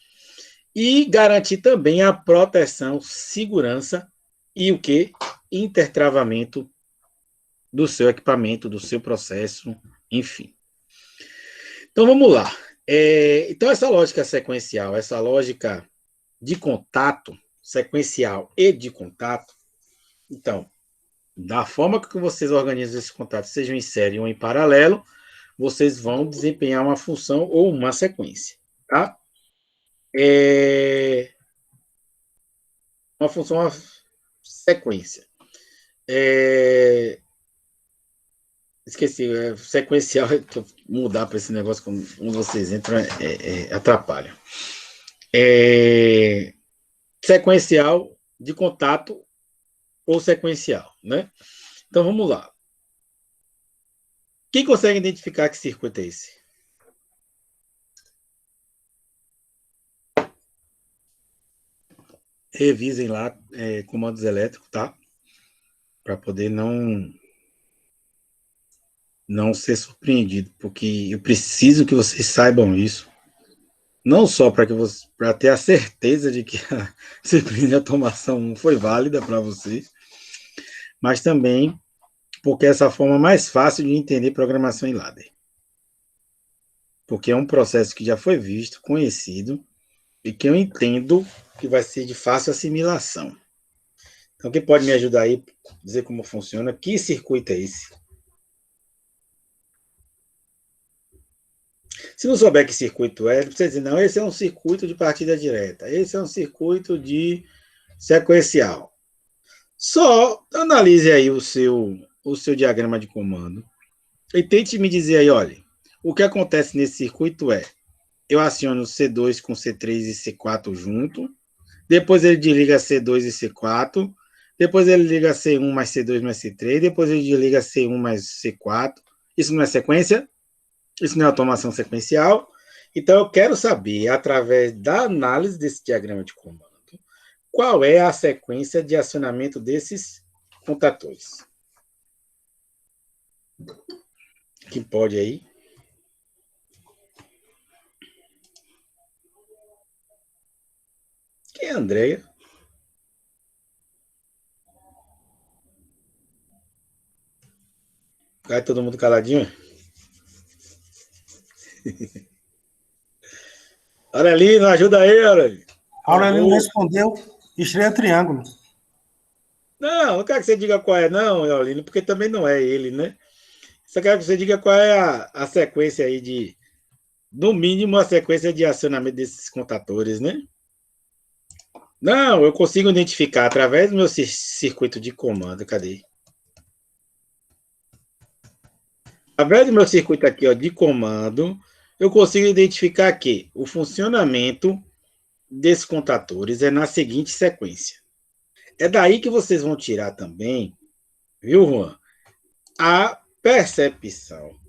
E garantir também a proteção, segurança e o que? Intertravamento do seu equipamento, do seu processo, enfim. Então, vamos lá. Então, essa lógica sequencial, essa lógica de contato, sequencial e de contato, então, da forma que vocês organizam esses contatos, sejam em série ou em paralelo, vocês vão desempenhar uma função ou uma sequência, tá? Uma função, uma sequência. Esqueci, sequencial, mudar para esse negócio, quando vocês entram, atrapalha. Sequencial de contato ou sequencial, né? Então, vamos lá. Quem consegue identificar que circuito é esse? Revisem lá comandos elétricos, tá? Para poder não ser surpreendido, porque eu preciso que vocês saibam isso. Não só para ter a certeza de que a disciplina de automação 1 foi válida para vocês, mas também porque é essa forma mais fácil de entender programação em ladder. Porque é um processo que já foi visto, conhecido, e que eu entendo que vai ser de fácil assimilação. Então, quem pode me ajudar aí, dizer como funciona, que circuito é esse? Se não souber que circuito é, não precisa dizer, não, esse é um circuito de partida direta, esse é um circuito de sequencial. Só analise aí o seu diagrama de comando e tente me dizer aí, olha, o que acontece nesse circuito é, eu aciono C2 com C3 e C4 junto, depois ele desliga C2 e C4, depois ele liga C1 mais C2 mais C3, depois ele desliga C1 mais C4. Isso não é sequência? Isso não é automação sequencial? Então, eu quero saber, através da análise desse diagrama de comando, qual é a sequência de acionamento desses contatores. Quem pode aí? Quem é a Andréia? Vai todo mundo caladinho? Aurelino, ajuda aí, Aurelino. Aurelino respondeu estrela triângulo. Não quero que você diga qual é, não, Aurelino, porque também não é ele, né? Só quero que você diga qual é a sequência aí no mínimo, a sequência de acionamento desses contadores, né? Não, eu consigo identificar através do meu circuito de comando. Cadê? Através do meu circuito aqui, ó, de comando, eu consigo identificar que o funcionamento desses contadores é na seguinte sequência. É daí que vocês vão tirar também, viu, Juan? A percepção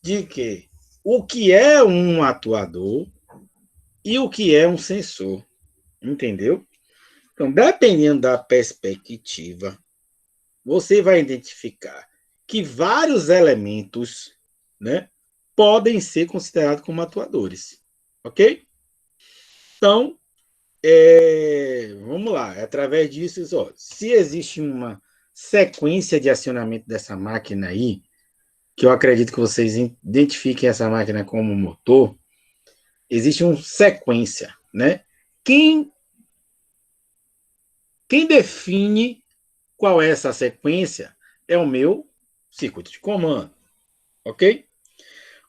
de que o que é um atuador e o que é um sensor. Entendeu? Então, dependendo da perspectiva, você vai identificar que vários elementos, né, podem ser considerados como atuadores. Ok? Então, vamos lá. Através disso, ó, se existe uma sequência de acionamento dessa máquina aí, que eu acredito que vocês identifiquem essa máquina como motor, existe uma sequência, né? Quem define qual é essa sequência é o meu circuito de comando, ok?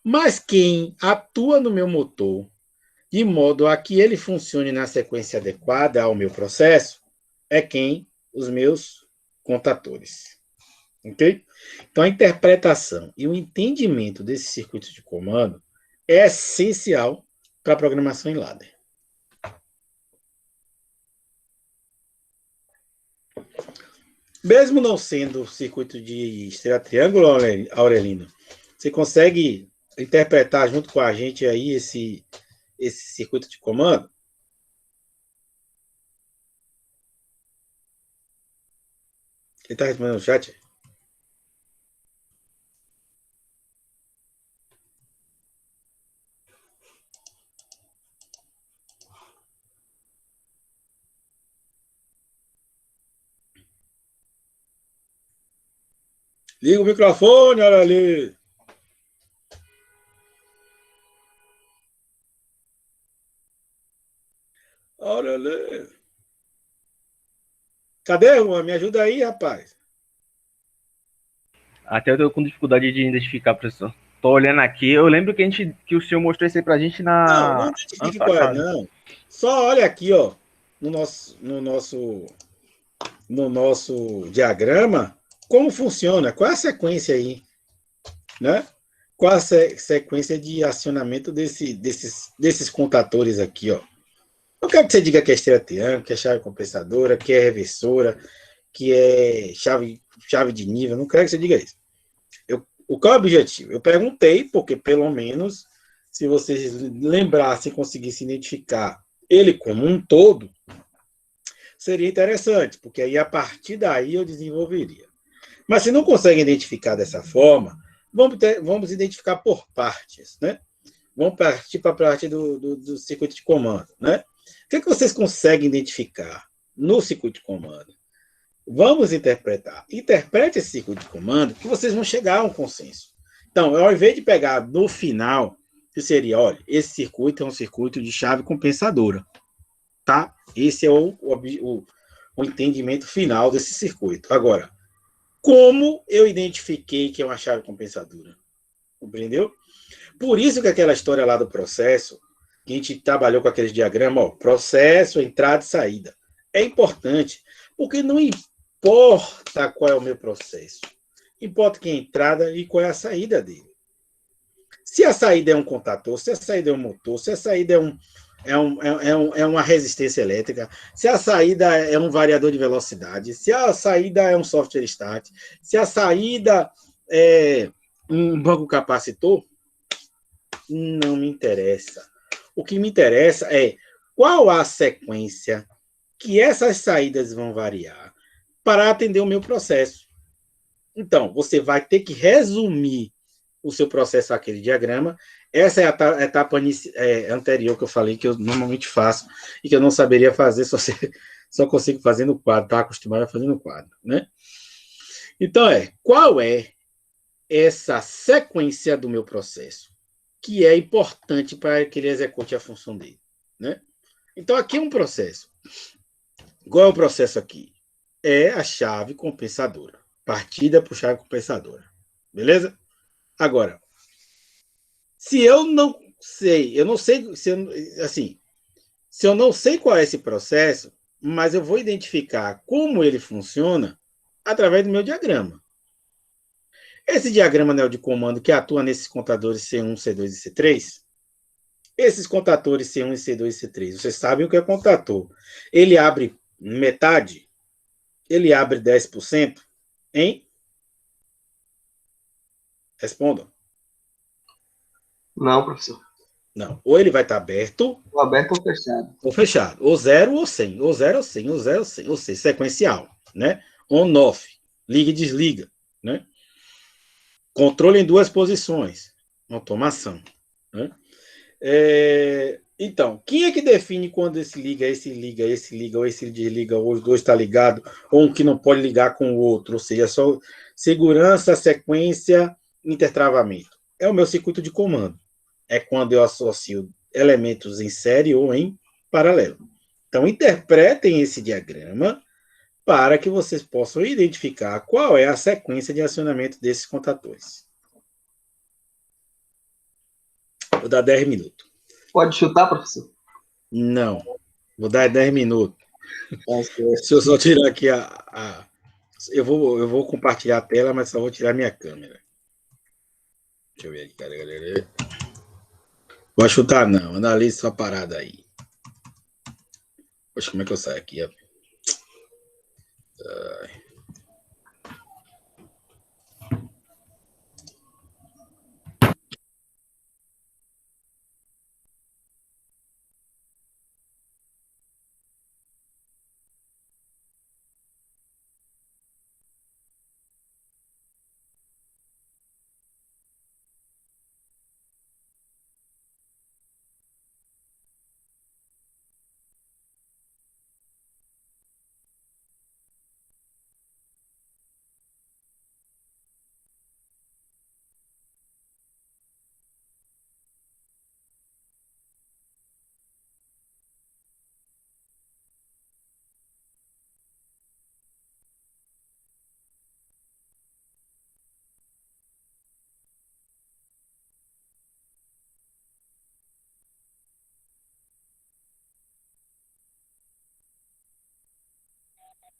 Mas quem atua no meu motor de modo a que ele funcione na sequência adequada ao meu processo é os meus contadores, ok? Então, a interpretação e o entendimento desse circuito de comando é essencial para a programação em ladder. Mesmo não sendo circuito de estrela triângulo, Aurelino, você consegue interpretar junto com a gente aí esse circuito de comando? Ele está respondendo no chat? Liga o microfone, olha ali. Olha ali. Cadê, Juan? Me ajuda aí, rapaz. Até eu tô com dificuldade de identificar, professor. Tô olhando aqui, eu lembro que o senhor mostrou isso aí pra gente Não ano identifique qual é, passado. não. Só olha aqui, ó, no nosso diagrama, como funciona, qual é a sequência aí, né? Qual a sequência de acionamento desses contatores aqui, ó. Eu quero que você diga que é estrela triângulo, que é chave compensadora, que é reversora, que é chave de nível. Não quero que você diga isso. Qual é o objetivo? Eu perguntei, porque pelo menos, se vocês lembrassem e conseguissem identificar ele como um todo, seria interessante, porque aí a partir daí eu desenvolveria. Mas se não conseguem identificar dessa forma, vamos identificar por partes, né? Vamos partir para a parte do circuito de comando, né? O que vocês conseguem identificar no circuito de comando? Vamos interpretar. Interprete esse circuito de comando que vocês vão chegar a um consenso. Então, ao invés de pegar no final, que seria, olha, esse circuito é um circuito de chave compensadora, tá? Esse é o entendimento final desse circuito. Agora, como eu identifiquei que é uma chave compensadora? Compreendeu? Por isso que aquela história lá do processo, que a gente trabalhou com aqueles diagramas, ó, processo, entrada e saída. É importante, porque não importa qual é o meu processo. Importa que é a entrada e qual é a saída dele. Se a saída é um contator, se a saída é um motor, se a saída é uma resistência elétrica, se a saída é um variador de velocidade, se a saída é um software start, se a saída é um banco capacitor, não me interessa. O que me interessa é qual a sequência que essas saídas vão variar para atender o meu processo. Então, você vai ter que resumir o seu processo àquele diagrama. Essa é a etapa anterior que eu falei, que eu normalmente faço e que eu não saberia fazer, só consigo fazer no quadro, está acostumado a fazer no quadro, né? Então, qual é essa sequência do meu processo que é importante para que ele execute a função dele, né? Então, aqui é um processo. Qual é o processo aqui? É a chave compensadora. Partida por chave compensadora. Beleza? Agora, se eu não sei qual é esse processo, mas eu vou identificar como ele funciona através do meu diagrama. Esse diagrama anel de comando que atua nesses contadores C1, C2 e C3, esses contadores C1, C2 e C3, vocês sabem o que é contator. Ele abre metade? Ele abre 10%? Hein? Respondam. Não, professor. Não. Ou ele vai estar aberto. Ou aberto ou fechado. Ou fechado. Ou 0 ou 100. Ou 0 ou 100. Ou 0 ou 100. Ou seja, sequencial. Né? On-off. Liga e desliga. Né? Controle em duas posições. Automação. Né? Então, quem é que define quando esse liga, ou esse desliga, ou os dois estão ligados, ou um que não pode ligar com o outro? Ou seja, só segurança, sequência, intertravamento. É o meu circuito de comando. É quando eu associo elementos em série ou em paralelo. Então, interpretem esse diagrama para que vocês possam identificar qual é a sequência de acionamento desses contadores. Vou dar 10 minutos. Pode chutar, professor? Não. Vou dar 10 minutos. Se eu só tirar aqui eu vou compartilhar a tela, mas só vou tirar minha câmera. Deixa eu ver aqui, galera. Vou chutar, não. Analise sua parada aí. Poxa, como é que eu saio aqui?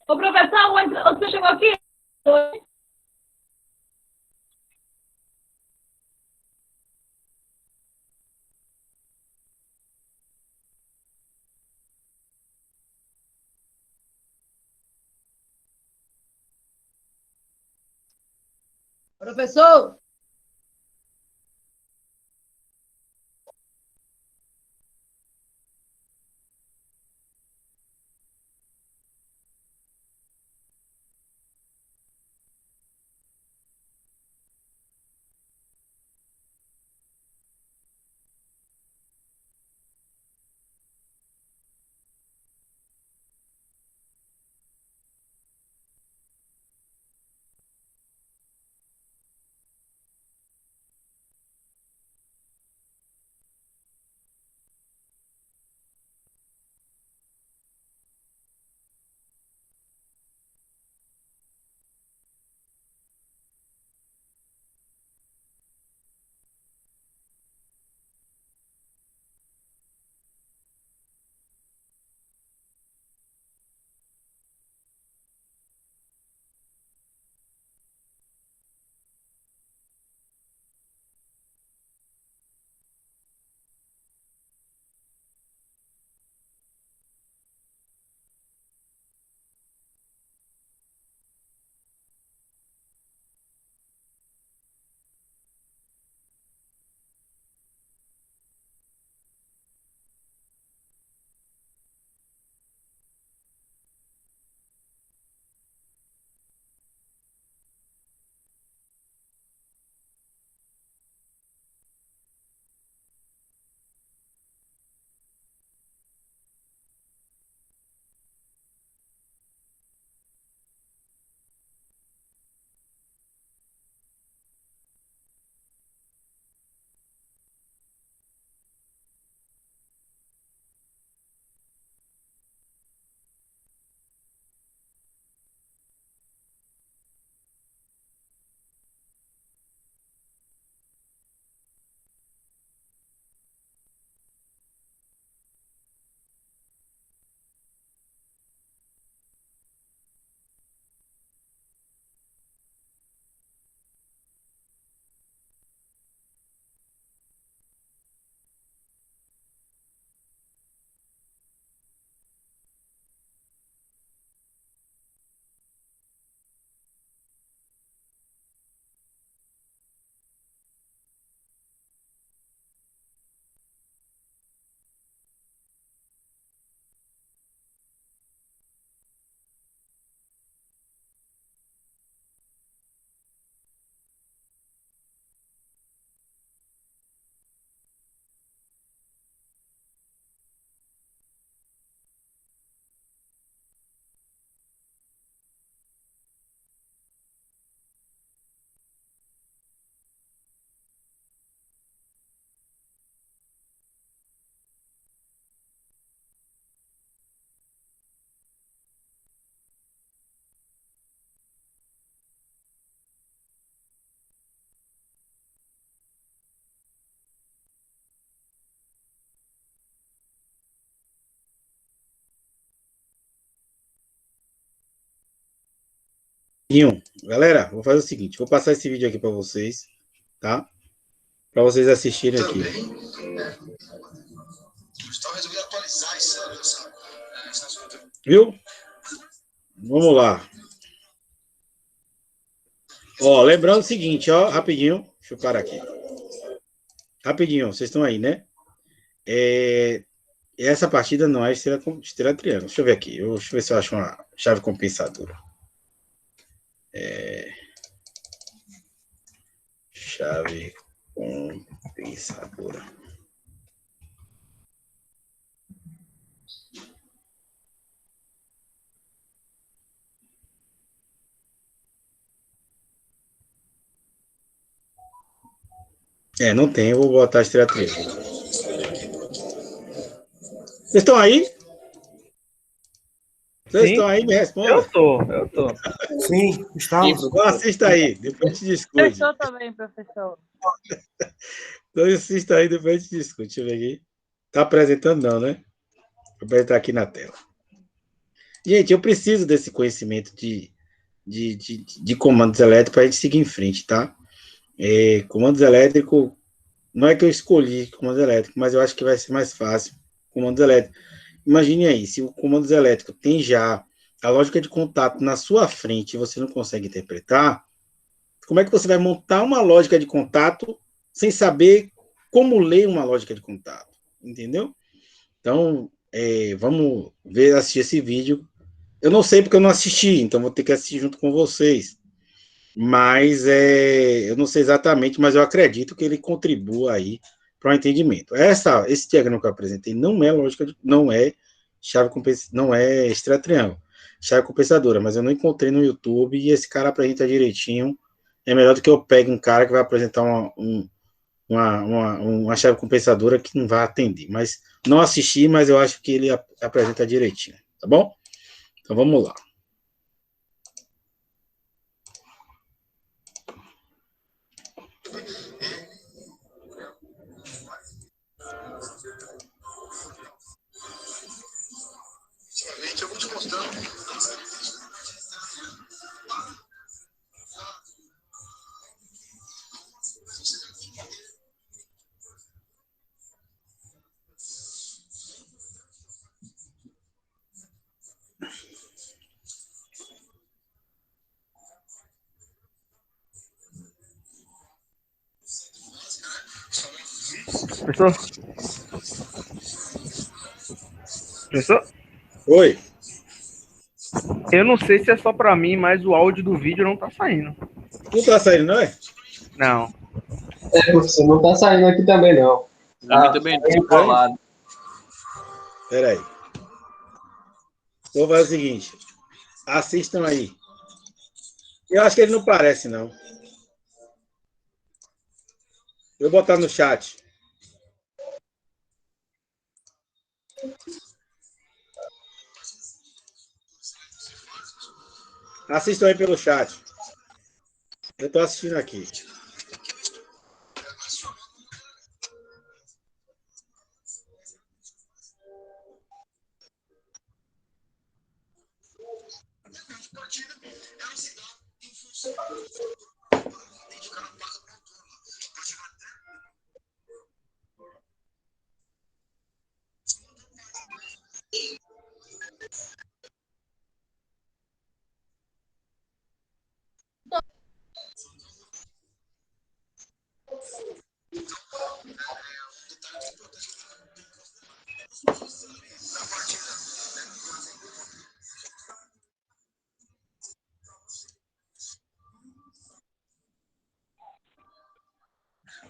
Ô, professor, você chegou aqui? Professor? Galera, vou fazer o seguinte, vou passar esse vídeo aqui para vocês, tá? Para vocês assistirem aqui. Viu? Vamos lá. Ó, lembrando o seguinte, ó, rapidinho, deixa eu parar aqui. Rapidinho, vocês estão aí, né? Essa partida não é estrela triângulo. Deixa eu ver aqui. Deixa eu ver se eu acho uma chave compensadora. Chave compensadora. Não tem. Eu vou botar a estrela triângulo. Vocês estão aí? Vocês estão aí? Me respondam. Eu tô. Sim, estamos. Então assista aí, depois a gente discute. Professor também, professor. Então assista aí, depois a gente discute. Deixa eu ver aqui. Tá apresentando não, né? Vou apresentar aqui na tela. Gente, eu preciso desse conhecimento de comandos elétricos para a gente seguir em frente, tá? Comandos elétricos, não é que eu escolhi comandos elétricos, mas eu acho que vai ser mais fácil. Comandos elétricos. Imagine aí, se o comandos elétricos tem já a lógica de contato na sua frente e você não consegue interpretar, como é que você vai montar uma lógica de contato sem saber como ler uma lógica de contato? Entendeu? Então, vamos ver, assistir esse vídeo. Eu não sei porque eu não assisti, então vou ter que assistir junto com vocês. Mas eu não sei exatamente, mas eu acredito que ele contribua aí para o entendimento. Esse diagrama que eu apresentei não é lógica, não é chave não é extratriângulo, chave compensadora, mas eu não encontrei no YouTube e esse cara apresenta direitinho. É melhor do que eu pegue um cara que vai apresentar uma chave compensadora que não vai atender. Mas não assisti, mas eu acho que ele apresenta direitinho, tá bom? Então vamos lá. Eu vou te mostrar. Professor? Professor? Oi. Eu não sei se é só pra mim, mas o áudio do vídeo não tá saindo. Não tá saindo, não é? Não. Professor, não tá saindo aqui também, não. Também Bem falado. Pera aí. Vou fazer o seguinte. Assistam aí. Eu acho que ele não parece, não. Eu vou botar no chat. Assistam aí pelo chat. Eu estou assistindo aqui.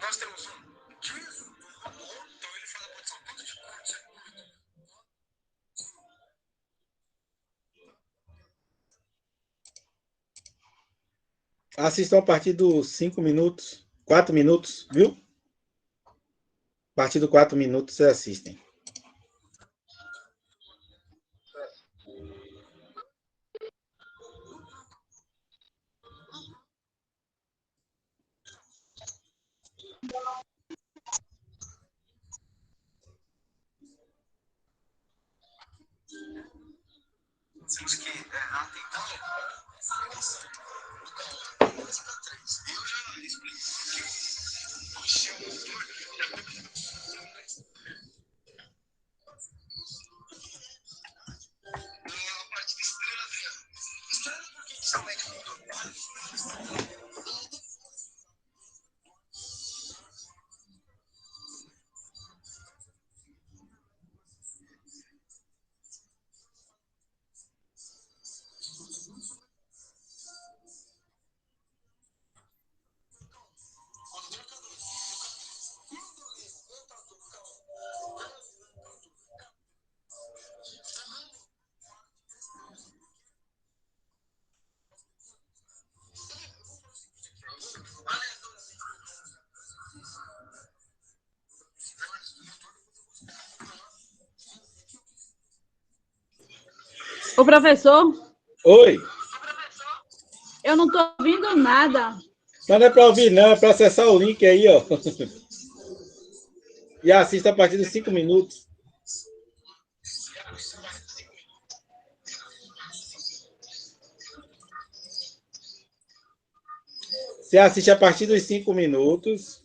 Nós temos disso, então ele fala a posição toda de corte. Assistam a partir dos 5 minutos, 4 minutos, viu? A partir dos 4 minutos vocês assistem. Temos que atentar música 3. Eu já expliquei a parte de estrela vem. Estrela porque são médicos. Ô, professor, Oi. eu não tô ouvindo nada. Mas não é para ouvir, não. É para acessar o link aí, ó. E assista a partir dos 5 minutos. Você assiste a partir dos 5 minutos.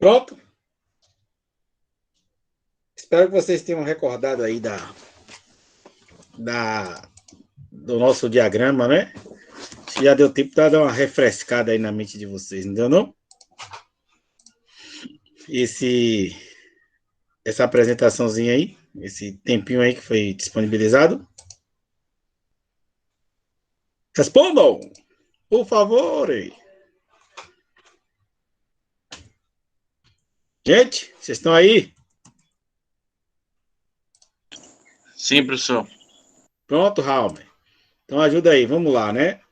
Pronto? Espero que vocês tenham recordado aí do nosso diagrama, né? Já deu tempo de dar uma refrescada aí na mente de vocês, não deu não? Essa apresentaçãozinha aí, esse tempinho aí que foi disponibilizado. Respondam, por favor. Gente, vocês estão aí? Sim, professor. Pronto, Raul. Então ajuda aí, vamos lá, né?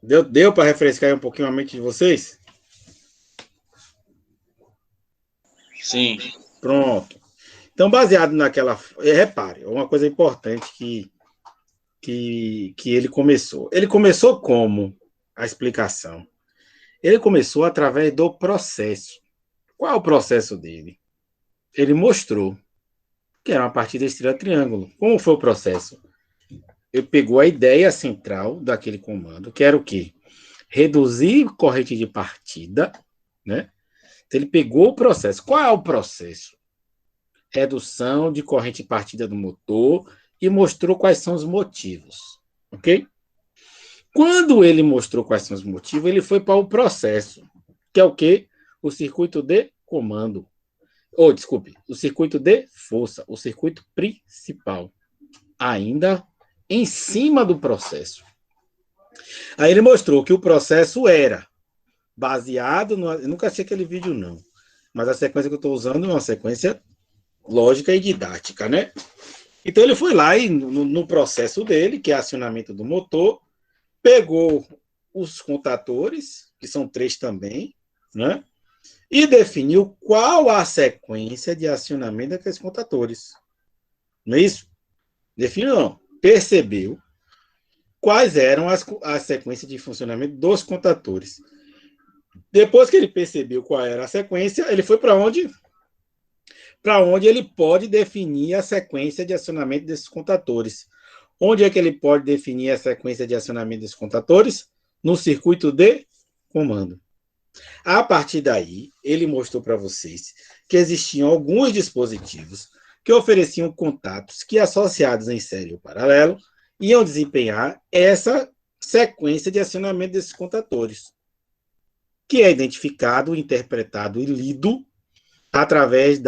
Deu para refrescar aí um pouquinho a mente de vocês? Sim. Pronto. Então, baseado naquela... repare, uma coisa importante que ele começou. Ele começou como a explicação? Ele começou através do processo. Qual é o processo dele? Ele mostrou que era uma partida estrela-triângulo. Como foi o processo? Ele pegou a ideia central daquele comando, que era o quê? Reduzir corrente de partida, né? Então, ele pegou o processo. Qual é o processo? Redução de corrente de partida do motor e mostrou quais são os motivos, ok? Quando ele mostrou quais são os motivos, ele foi para o processo, que é o quê? O circuito de comando. Desculpe, o circuito de força, o circuito principal. Ainda em cima do processo. Aí ele mostrou que o processo era baseado no... Eu nunca achei aquele vídeo, não. Mas a sequência que eu estou usando é uma sequência lógica e didática, né? Então ele foi lá e no processo dele, que é acionamento do motor, pegou os contatores, que são 3 também, né? E definiu qual a sequência de acionamento daqueles contatores. Não é isso? Definiu, não. Percebeu quais eram as sequências de funcionamento dos contatores. Depois que ele percebeu qual era a sequência, ele foi para onde? Para onde ele pode definir a sequência de acionamento desses contatores. Onde é que ele pode definir a sequência de acionamento desses contatores? No circuito de comando. A partir daí, ele mostrou para vocês que existiam alguns dispositivos que ofereciam contatos que, associados em série ou paralelo, iam desempenhar essa sequência de acionamento desses contatores, que é identificado, interpretado e lido através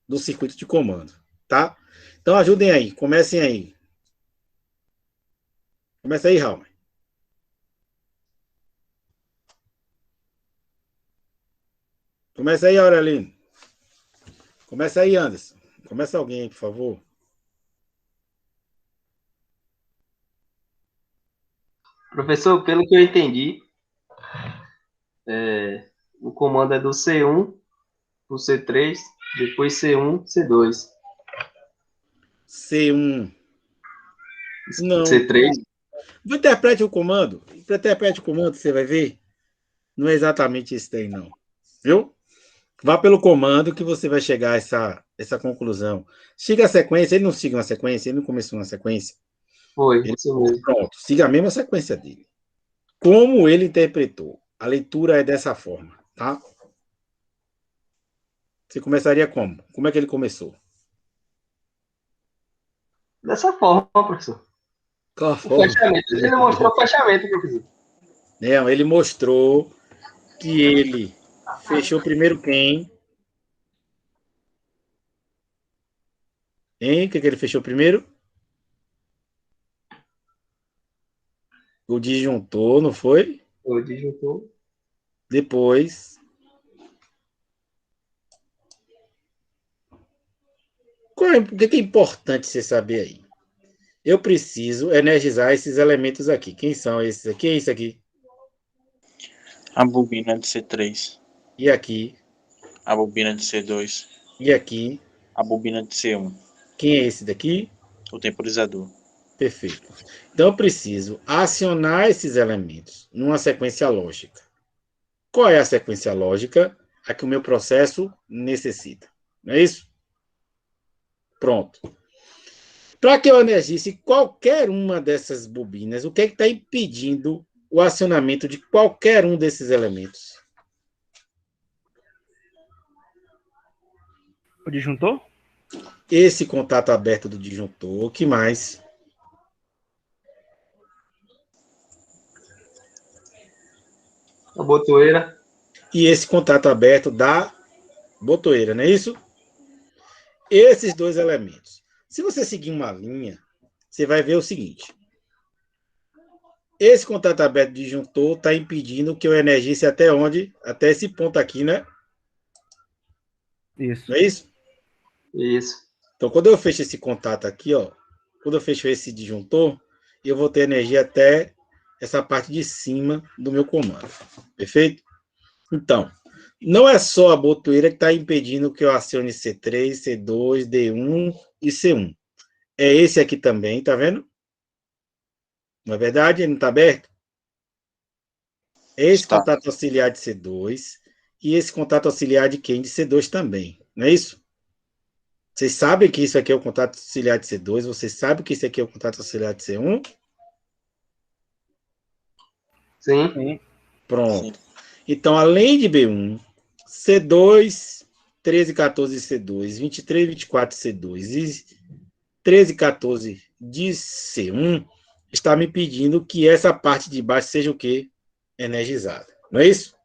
do circuito de comando, tá? Então, ajudem aí, comecem aí. Começa aí, Raul. Começa aí, Aurelino. Começa aí, Anderson. Começa alguém aí, por favor. Professor, pelo que eu entendi, o comando é do C1 pro C3, depois C1, C2. C1. Não. C3? Interprete o comando. Interprete o comando, você vai ver. Não é exatamente isso daí, não. Viu? Vá pelo comando que você vai chegar a essa conclusão. Siga a sequência. Ele não siga uma sequência, ele não começou uma sequência. Foi, isso mesmo. Pronto, siga a mesma sequência dele. Como ele interpretou. A leitura é dessa forma, tá? Você começaria como? Como é que ele começou? Dessa forma, professor. Qual a forma? Fechamento. Ele mostrou o fechamento, professor. Não, ele mostrou que ele fechou primeiro quem? Hein? O que ele fechou primeiro? O disjuntor, não foi? O disjuntor. Depois. O que é importante você saber aí? Eu preciso energizar esses elementos aqui. Quem são esses aqui? É isso aqui. A bobina de C3. E aqui. A bobina de C2. E aqui. A bobina de C1. Quem é esse daqui? O temporizador. Perfeito. Então eu preciso acionar esses elementos numa sequência lógica. Qual é a sequência lógica a que o meu processo necessita? Não é isso? Pronto. Para que eu energize qualquer uma dessas bobinas, o que é que está impedindo o acionamento de qualquer um desses elementos? O disjuntor? Esse contato aberto do disjuntor, o que mais? A botoeira. E esse contato aberto da botoeira, não é isso? Esses dois elementos. Se você seguir uma linha, você vai ver o seguinte. Esse contato aberto de disjuntor está impedindo que eu energize até onde? Até esse ponto aqui, né? Isso. Não é isso? Isso. Então, quando eu fecho esse contato aqui, ó, quando eu fecho esse disjuntor, eu vou ter energia até essa parte de cima do meu comando. Perfeito? Então, não é só a botoeira que está impedindo que eu acione C3, C2, D1 e C1. É esse aqui também, tá vendo? Não é verdade? Ele não está aberto? É esse Está. contato auxiliar de C2 e esse contato auxiliar de quem? De C2 também. Não é isso? Vocês sabem que isso aqui é o contato auxiliar de C2? Vocês sabem que isso aqui é o contato auxiliar de C1? Sim. Sim. Pronto. Então, além de B1, C2, 13, 14 de C2, 23, 24 de C2 e 13, 14 de C1 está me pedindo que essa parte de baixo seja o quê? Energizada. Não é isso?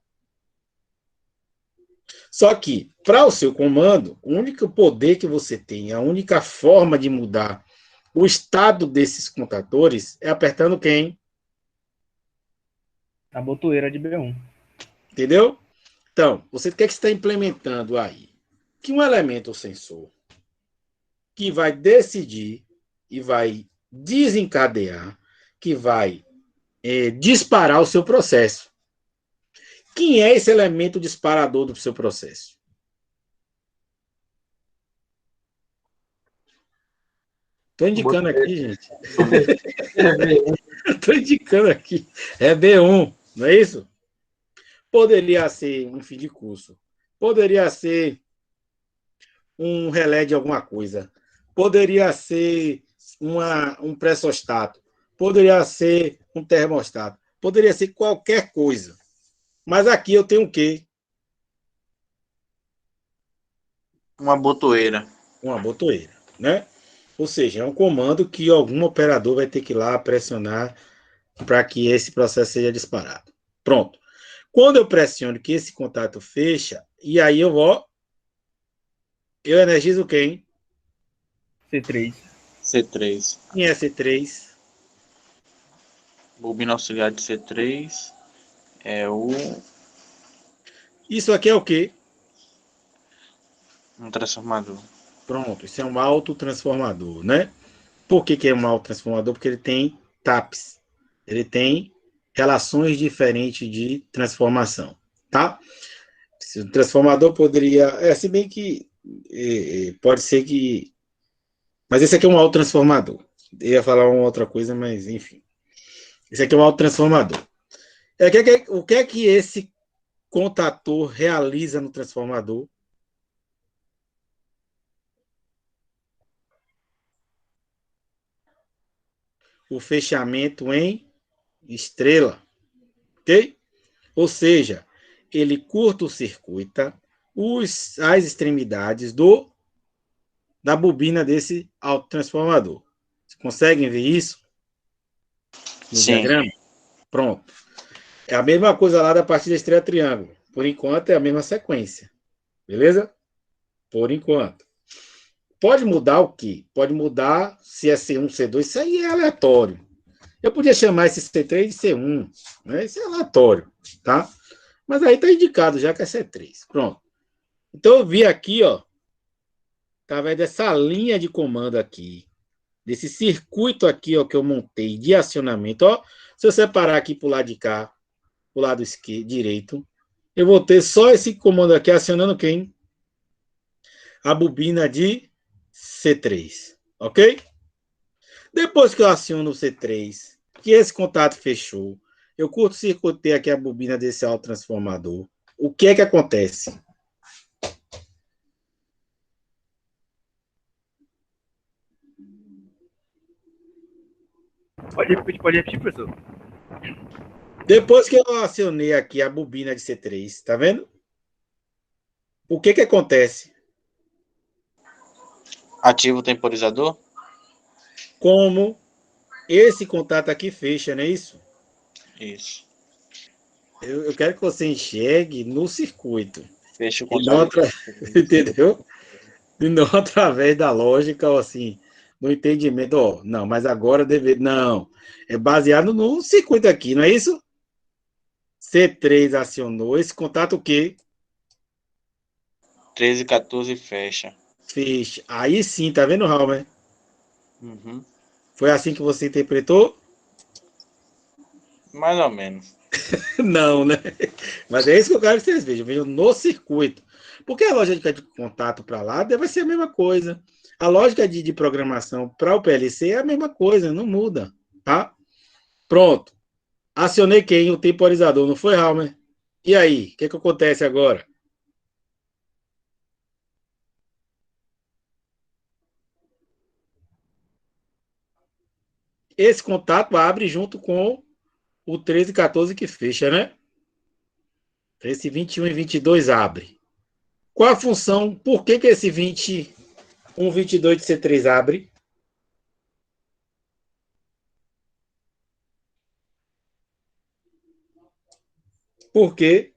Só que, para o seu comando, o único poder que você tem, a única forma de mudar o estado desses contadores é apertando quem? A botoeira de B1. Entendeu? Então, você quer que está implementando aí que um elemento sensor que vai decidir e vai desencadear, que vai disparar o seu processo. Quem é esse elemento disparador do seu processo? Estou indicando aqui, gente. Estou indicando aqui. É B1, não é isso? Poderia ser um fim de curso. Poderia ser um relé de alguma coisa. Poderia ser um pressostato. Poderia ser um termostato. Poderia ser qualquer coisa. Mas aqui eu tenho o quê? Uma botoeira. Uma botoeira, né? Ou seja, é um comando que algum operador vai ter que ir lá pressionar para que esse processo seja disparado. Pronto. Quando eu pressiono que esse contato fecha, e aí eu energizo quem? C3. C3. Em S3. Bobina auxiliar de C3 é Isso aqui é o quê? um transformador. Pronto, isso é um autotransformador, né? Por que é um autotransformador? Porque ele tem TAPs. Ele tem relações diferentes de transformação, tá? O transformador poderia... se bem que pode ser que... Mas esse aqui é um autotransformador. Eu ia falar uma outra coisa, mas enfim. Esse aqui é um autotransformador. O que é que esse contator realiza no transformador? O fechamento em estrela, ok? Ou seja, ele curta-circuita as extremidades da bobina desse autotransformador. Vocês conseguem ver isso no Sim. diagrama? Pronto. É a mesma coisa lá da parte da estrela triângulo. Por enquanto é a mesma sequência. Beleza? Por enquanto. Pode mudar o quê? Pode mudar se é C1, C2. Isso aí é aleatório. Eu podia chamar esse C3 de C1. Né? Isso é aleatório. Tá? Mas aí está indicado já que é C3. Pronto. Então eu vi aqui, ó, através dessa linha de comando aqui, desse circuito aqui, ó, que eu montei de acionamento, ó, se eu separar aqui para o lado de cá, para o lado direito, eu vou ter só esse comando aqui acionando quem? A bobina de C3, ok? Depois que eu aciono o C3, que esse contato fechou, eu curto-circuitei aqui a bobina desse autotransformador. O que é que acontece? Pode repetir, professor? Depois que eu acionei aqui a bobina de C3, tá vendo? O que que acontece? Ativa o temporizador? Como esse contato aqui fecha, não é isso? Isso. Eu quero que você enxergue no circuito. Fecha o E não contato. entendeu? E não através da lógica, ou assim, no entendimento, ó, não, mas agora deve. Não. É baseado no circuito aqui, não é isso? C3 acionou. Esse contato o quê? 13 e 14 fecha. Fecha. Aí sim, tá vendo, Halmer? Uhum. Foi assim que você interpretou? Mais ou menos. Não, né? Mas é isso que eu quero que vocês vejam. Vejam no circuito. Porque a lógica de contato para lá deve ser a mesma coisa. A lógica de programação para o PLC é a mesma coisa, não muda. Tá? Pronto. Acionei quem? O temporizador, não foi, Halmer? E aí? O que acontece agora? Esse contato abre junto com o 13 e 14 que fecha, né? Esse 21 e 22 abre. Qual a função? Por que esse 21, 22 de C3 abre? Por quê?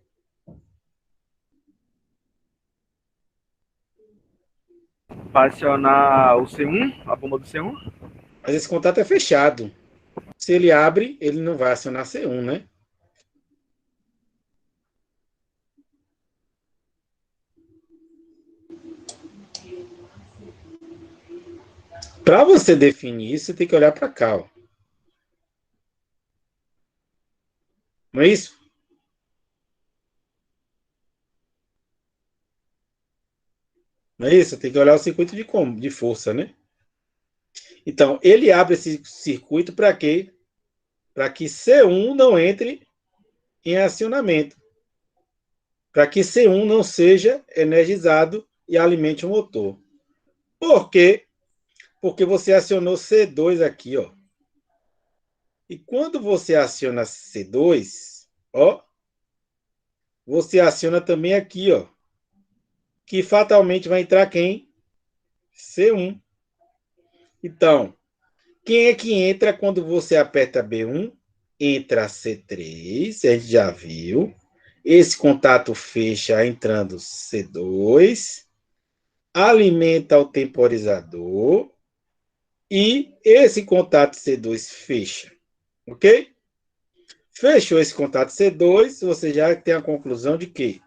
Para acionar o C1, a bomba do C1. Mas esse contato é fechado. Se ele abre, ele não vai acionar C1, né? Para você definir isso, você tem que olhar para cá. Ó. Não é isso? Não é isso? Tem que olhar o circuito de força, né? Então, ele abre esse circuito para quê? Para que C1 não entre em acionamento. Para que C1 não seja energizado e alimente o motor. Por quê? Porque você acionou C2 aqui, ó. E quando você aciona C2, ó, você aciona também aqui, ó, que fatalmente vai entrar quem? C1. Então, quem é que entra quando você aperta B1? Entra C3, a gente já viu. Esse contato fecha entrando C2, alimenta o temporizador e esse contato C2 fecha, ok? Fechou esse contato C2, você já tem a conclusão de que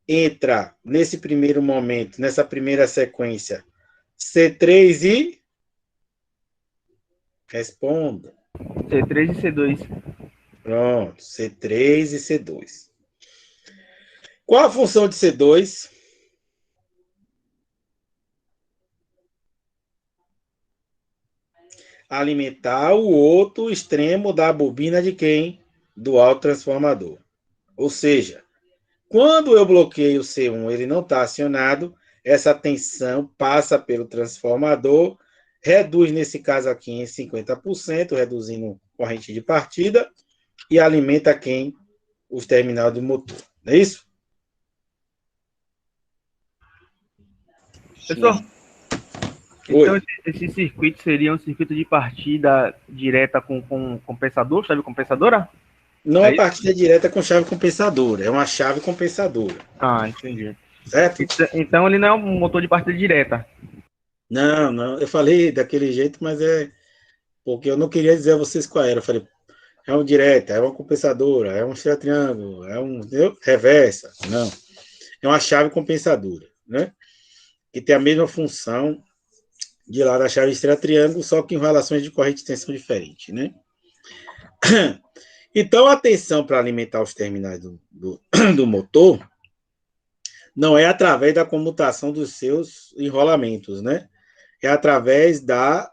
entra nesse primeiro momento, nessa primeira sequência, C3 e responda. C3 e C2. Pronto, C3 e C2. Qual a função de C2? Alimentar o outro extremo da bobina de quem? Do autotransformador. Ou seja, quando eu bloqueio o C1, ele não está acionado, essa tensão passa pelo transformador, reduz, nesse caso aqui, em 50%, reduzindo corrente de partida, e alimenta quem? Os terminais do motor. Não é isso? Pessoal, Sim. então Oi. esse circuito seria um circuito de partida direta com compensador, chave compensadora? Não É é isso? partida direta com chave compensadora, é uma chave compensadora. Ah, entendi. Certo? Então ele não é um motor de partida direta. Não, não. Eu falei daquele jeito, mas é porque eu não queria dizer a vocês qual era. Eu falei, é um direta, é uma compensadora, é um triângulo, é um entendeu? Reversa. Não. É uma chave compensadora, né? Que tem a mesma função de lá da chave triângulo, só que em relações de corrente e tensão diferentes, né? Então, a tensão para alimentar os terminais do motor não é através da comutação dos seus enrolamentos, né? É através da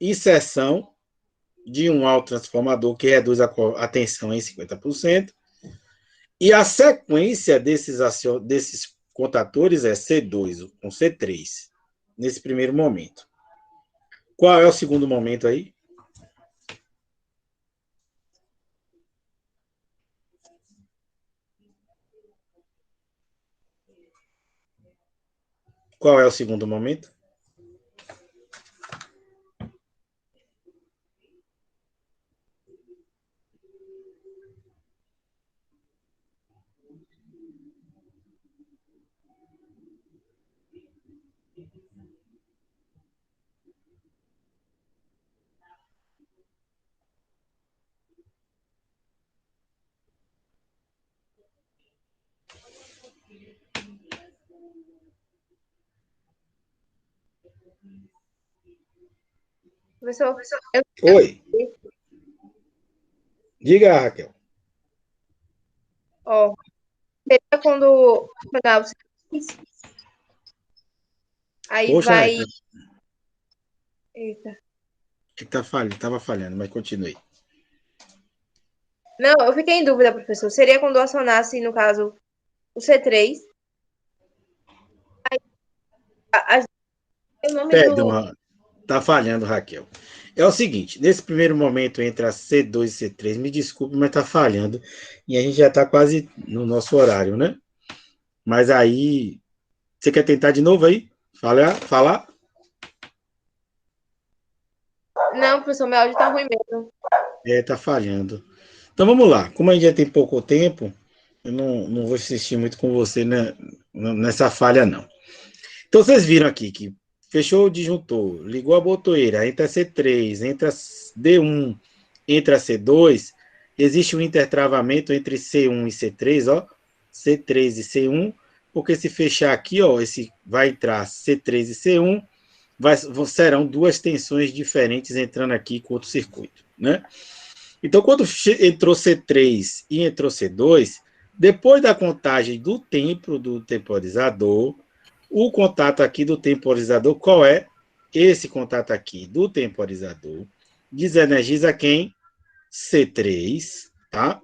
inserção de um autotransformador que reduz a tensão em 50%. E a sequência desses contatores é C2 com C3, nesse primeiro momento. Qual é o segundo momento aí? Qual é o segundo momento? Professor, Oi. Diga, Raquel. ó, seria quando acionar o C3, aí Poxa, vai... Raquel, Eita. que tá falhando, tava falhando, mas continue. Não, eu fiquei em dúvida, professor. Seria quando acionasse, no caso, o C3. O nome do... Perdão, tá falhando, Raquel. É o seguinte, nesse primeiro momento entre a C2 e C3, me desculpe, mas tá falhando. E a gente já tá quase no nosso horário, né? Mas aí, você quer tentar de novo aí? Falar? Não, professor, meu áudio tá ruim mesmo. É, tá falhando. Então vamos lá. Como a gente já tem pouco tempo, eu não vou insistir muito com você, né, nessa falha, não. Então vocês viram aqui que fechou o disjuntor, ligou a botoeira, entra C3, entra D1, entra C2, existe um intertravamento entre C1 e C3, ó, C3 e C1, porque se fechar aqui, ó, esse vai entrar C3 e C1, serão duas tensões diferentes entrando aqui com outro circuito, né? Então, quando entrou C3 e entrou C2, depois da contagem do tempo do temporizador, o contato aqui do temporizador, qual é? Esse contato aqui do temporizador desenergiza quem? C3, tá?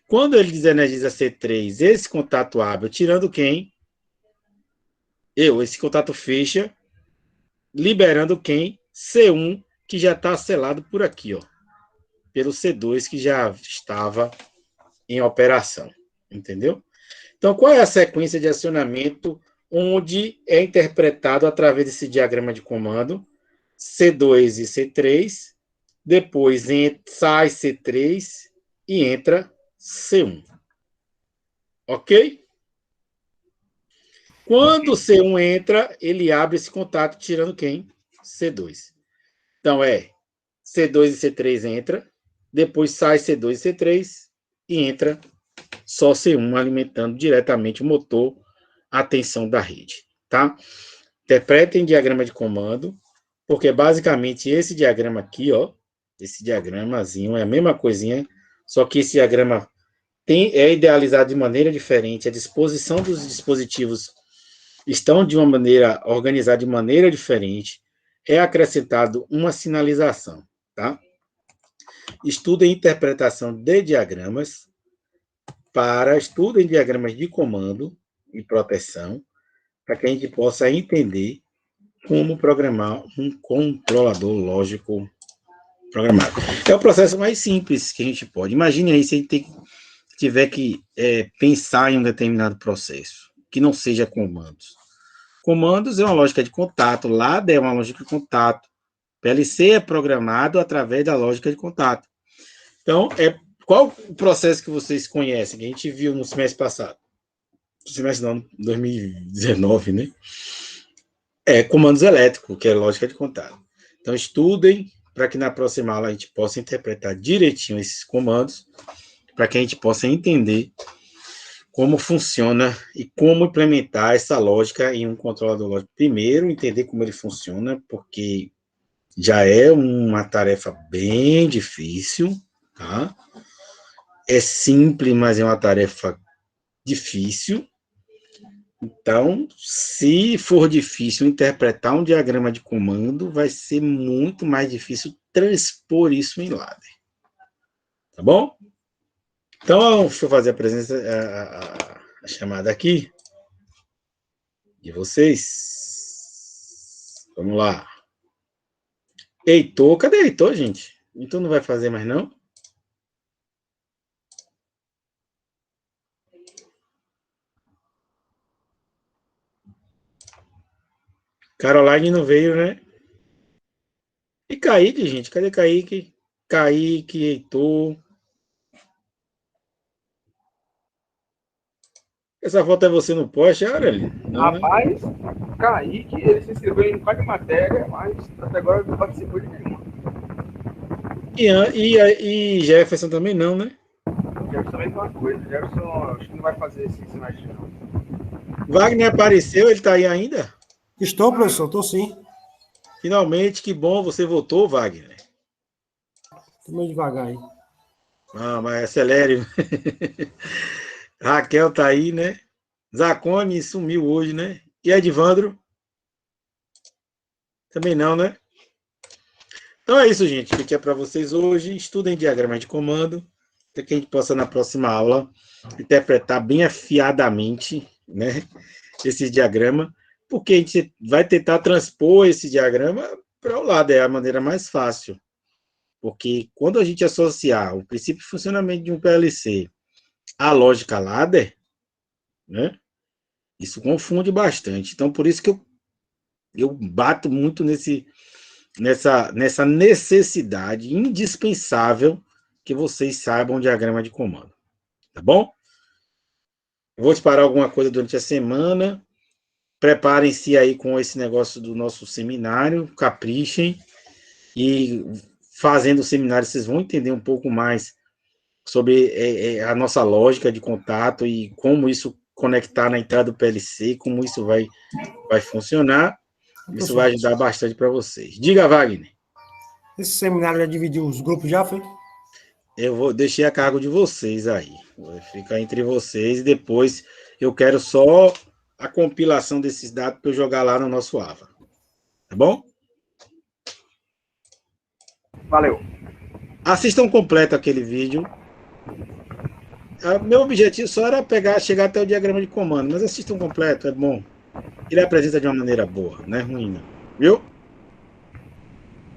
Quando ele desenergiza C3, esse contato abre, tirando quem? Esse contato fecha, liberando quem? C1, que já está selado por aqui, ó, pelo C2, que já estava em operação, entendeu? Então, qual é a sequência de acionamento onde é interpretado através desse diagrama de comando C2 e C3, depois sai C3 e entra C1. Ok? Quando o C1 entra, ele abre esse contato tirando quem? C2. Então, C2 e C3 entra, depois sai C2 e C3 e entra só C1 alimentando diretamente o motor, a tensão da rede, tá? Interpretem diagrama de comando, porque basicamente esse diagrama aqui, ó, esse diagramazinho é a mesma coisinha, só que esse diagrama é idealizado de maneira diferente, a disposição dos dispositivos estão de uma maneira organizada de maneira diferente, é acrescentado uma sinalização, tá? Estudo e interpretação de diagramas para estudo em diagramas de comando e proteção, para que a gente possa entender como programar um controlador lógico programado. É o processo mais simples que a gente pode. Imagine aí se a gente tiver que pensar em um determinado processo, que não seja comandos. Comandos é uma lógica de contato, LADA é uma lógica de contato, PLC é programado através da lógica de contato. Então, qual o processo que vocês conhecem, que a gente viu no semestre passado? No semestre não, 2019, né? Comandos elétricos, que é lógica de contato. Então, estudem para que na próxima aula a gente possa interpretar direitinho esses comandos, para que a gente possa entender como funciona e como implementar essa lógica em um controlador lógico. Primeiro, entender como ele funciona, porque já é uma tarefa bem difícil, tá? É simples, mas é uma tarefa difícil. Então, se for difícil interpretar um diagrama de comando, vai ser muito mais difícil transpor isso em ladder. Tá bom? Então, deixa eu fazer a chamada aqui de vocês. Vamos lá. Heitor, cadê Heitor, gente? Heitor não vai fazer mais, não? Caroline não veio, né? E Kaique, gente? Cadê Kaique? Kaique, Heitor. Essa foto é você no poste, Aurélio? Não, né? Rapaz, Kaique, ele se inscreveu em qualquer matéria, mas até agora não participou de nenhuma. E Jefferson também não, né? Jefferson também tem uma coisa. Jefferson acho que não vai fazer esse semestre, não. Wagner apareceu, ele tá aí ainda? Estou, professor, estou sim. Finalmente, que bom, você voltou, Wagner. Tô meio devagar aí. Ah, mas acelere. Raquel tá aí, né? Zacone sumiu hoje, né? E Edvandro? Também não, né? Então é isso, gente. O que é para vocês hoje? Estudem diagrama de comando, para que a gente possa, na próxima aula, interpretar bem afiadamente, né, esse diagrama, porque a gente vai tentar transpor esse diagrama para o lado, é a maneira mais fácil. Porque quando a gente associar o princípio de funcionamento de um PLC à lógica ladder, né, isso confunde bastante. Então, por isso que eu bato muito nessa necessidade indispensável que vocês saibam o diagrama de comando. Tá bom? Vou disparar alguma coisa durante a semana. Preparem-se aí com esse negócio do nosso seminário, caprichem. E fazendo o seminário, vocês vão entender um pouco mais sobre a nossa lógica de contato e como isso conectar na entrada do PLC, como isso vai funcionar. Isso vai ajudar bastante para vocês. Diga, Wagner. Esse seminário já dividiu os grupos, já foi? Eu deixei a cargo de vocês aí. Vai ficar entre vocês e depois eu quero só a compilação desses dados para eu jogar lá no nosso AVA. Tá bom? Valeu. Assistam completo aquele vídeo. Meu objetivo só era chegar até o diagrama de comando, mas assistam completo, é bom. Ele apresenta de uma maneira boa, não é ruim, não. Viu?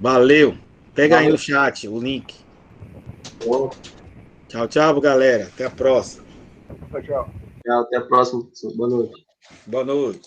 Valeu. Pega aí no chat o link. Tchau, tchau, galera. Até a próxima. Tchau, tchau. Tchau, até a próxima. Boa noite. Boa noite.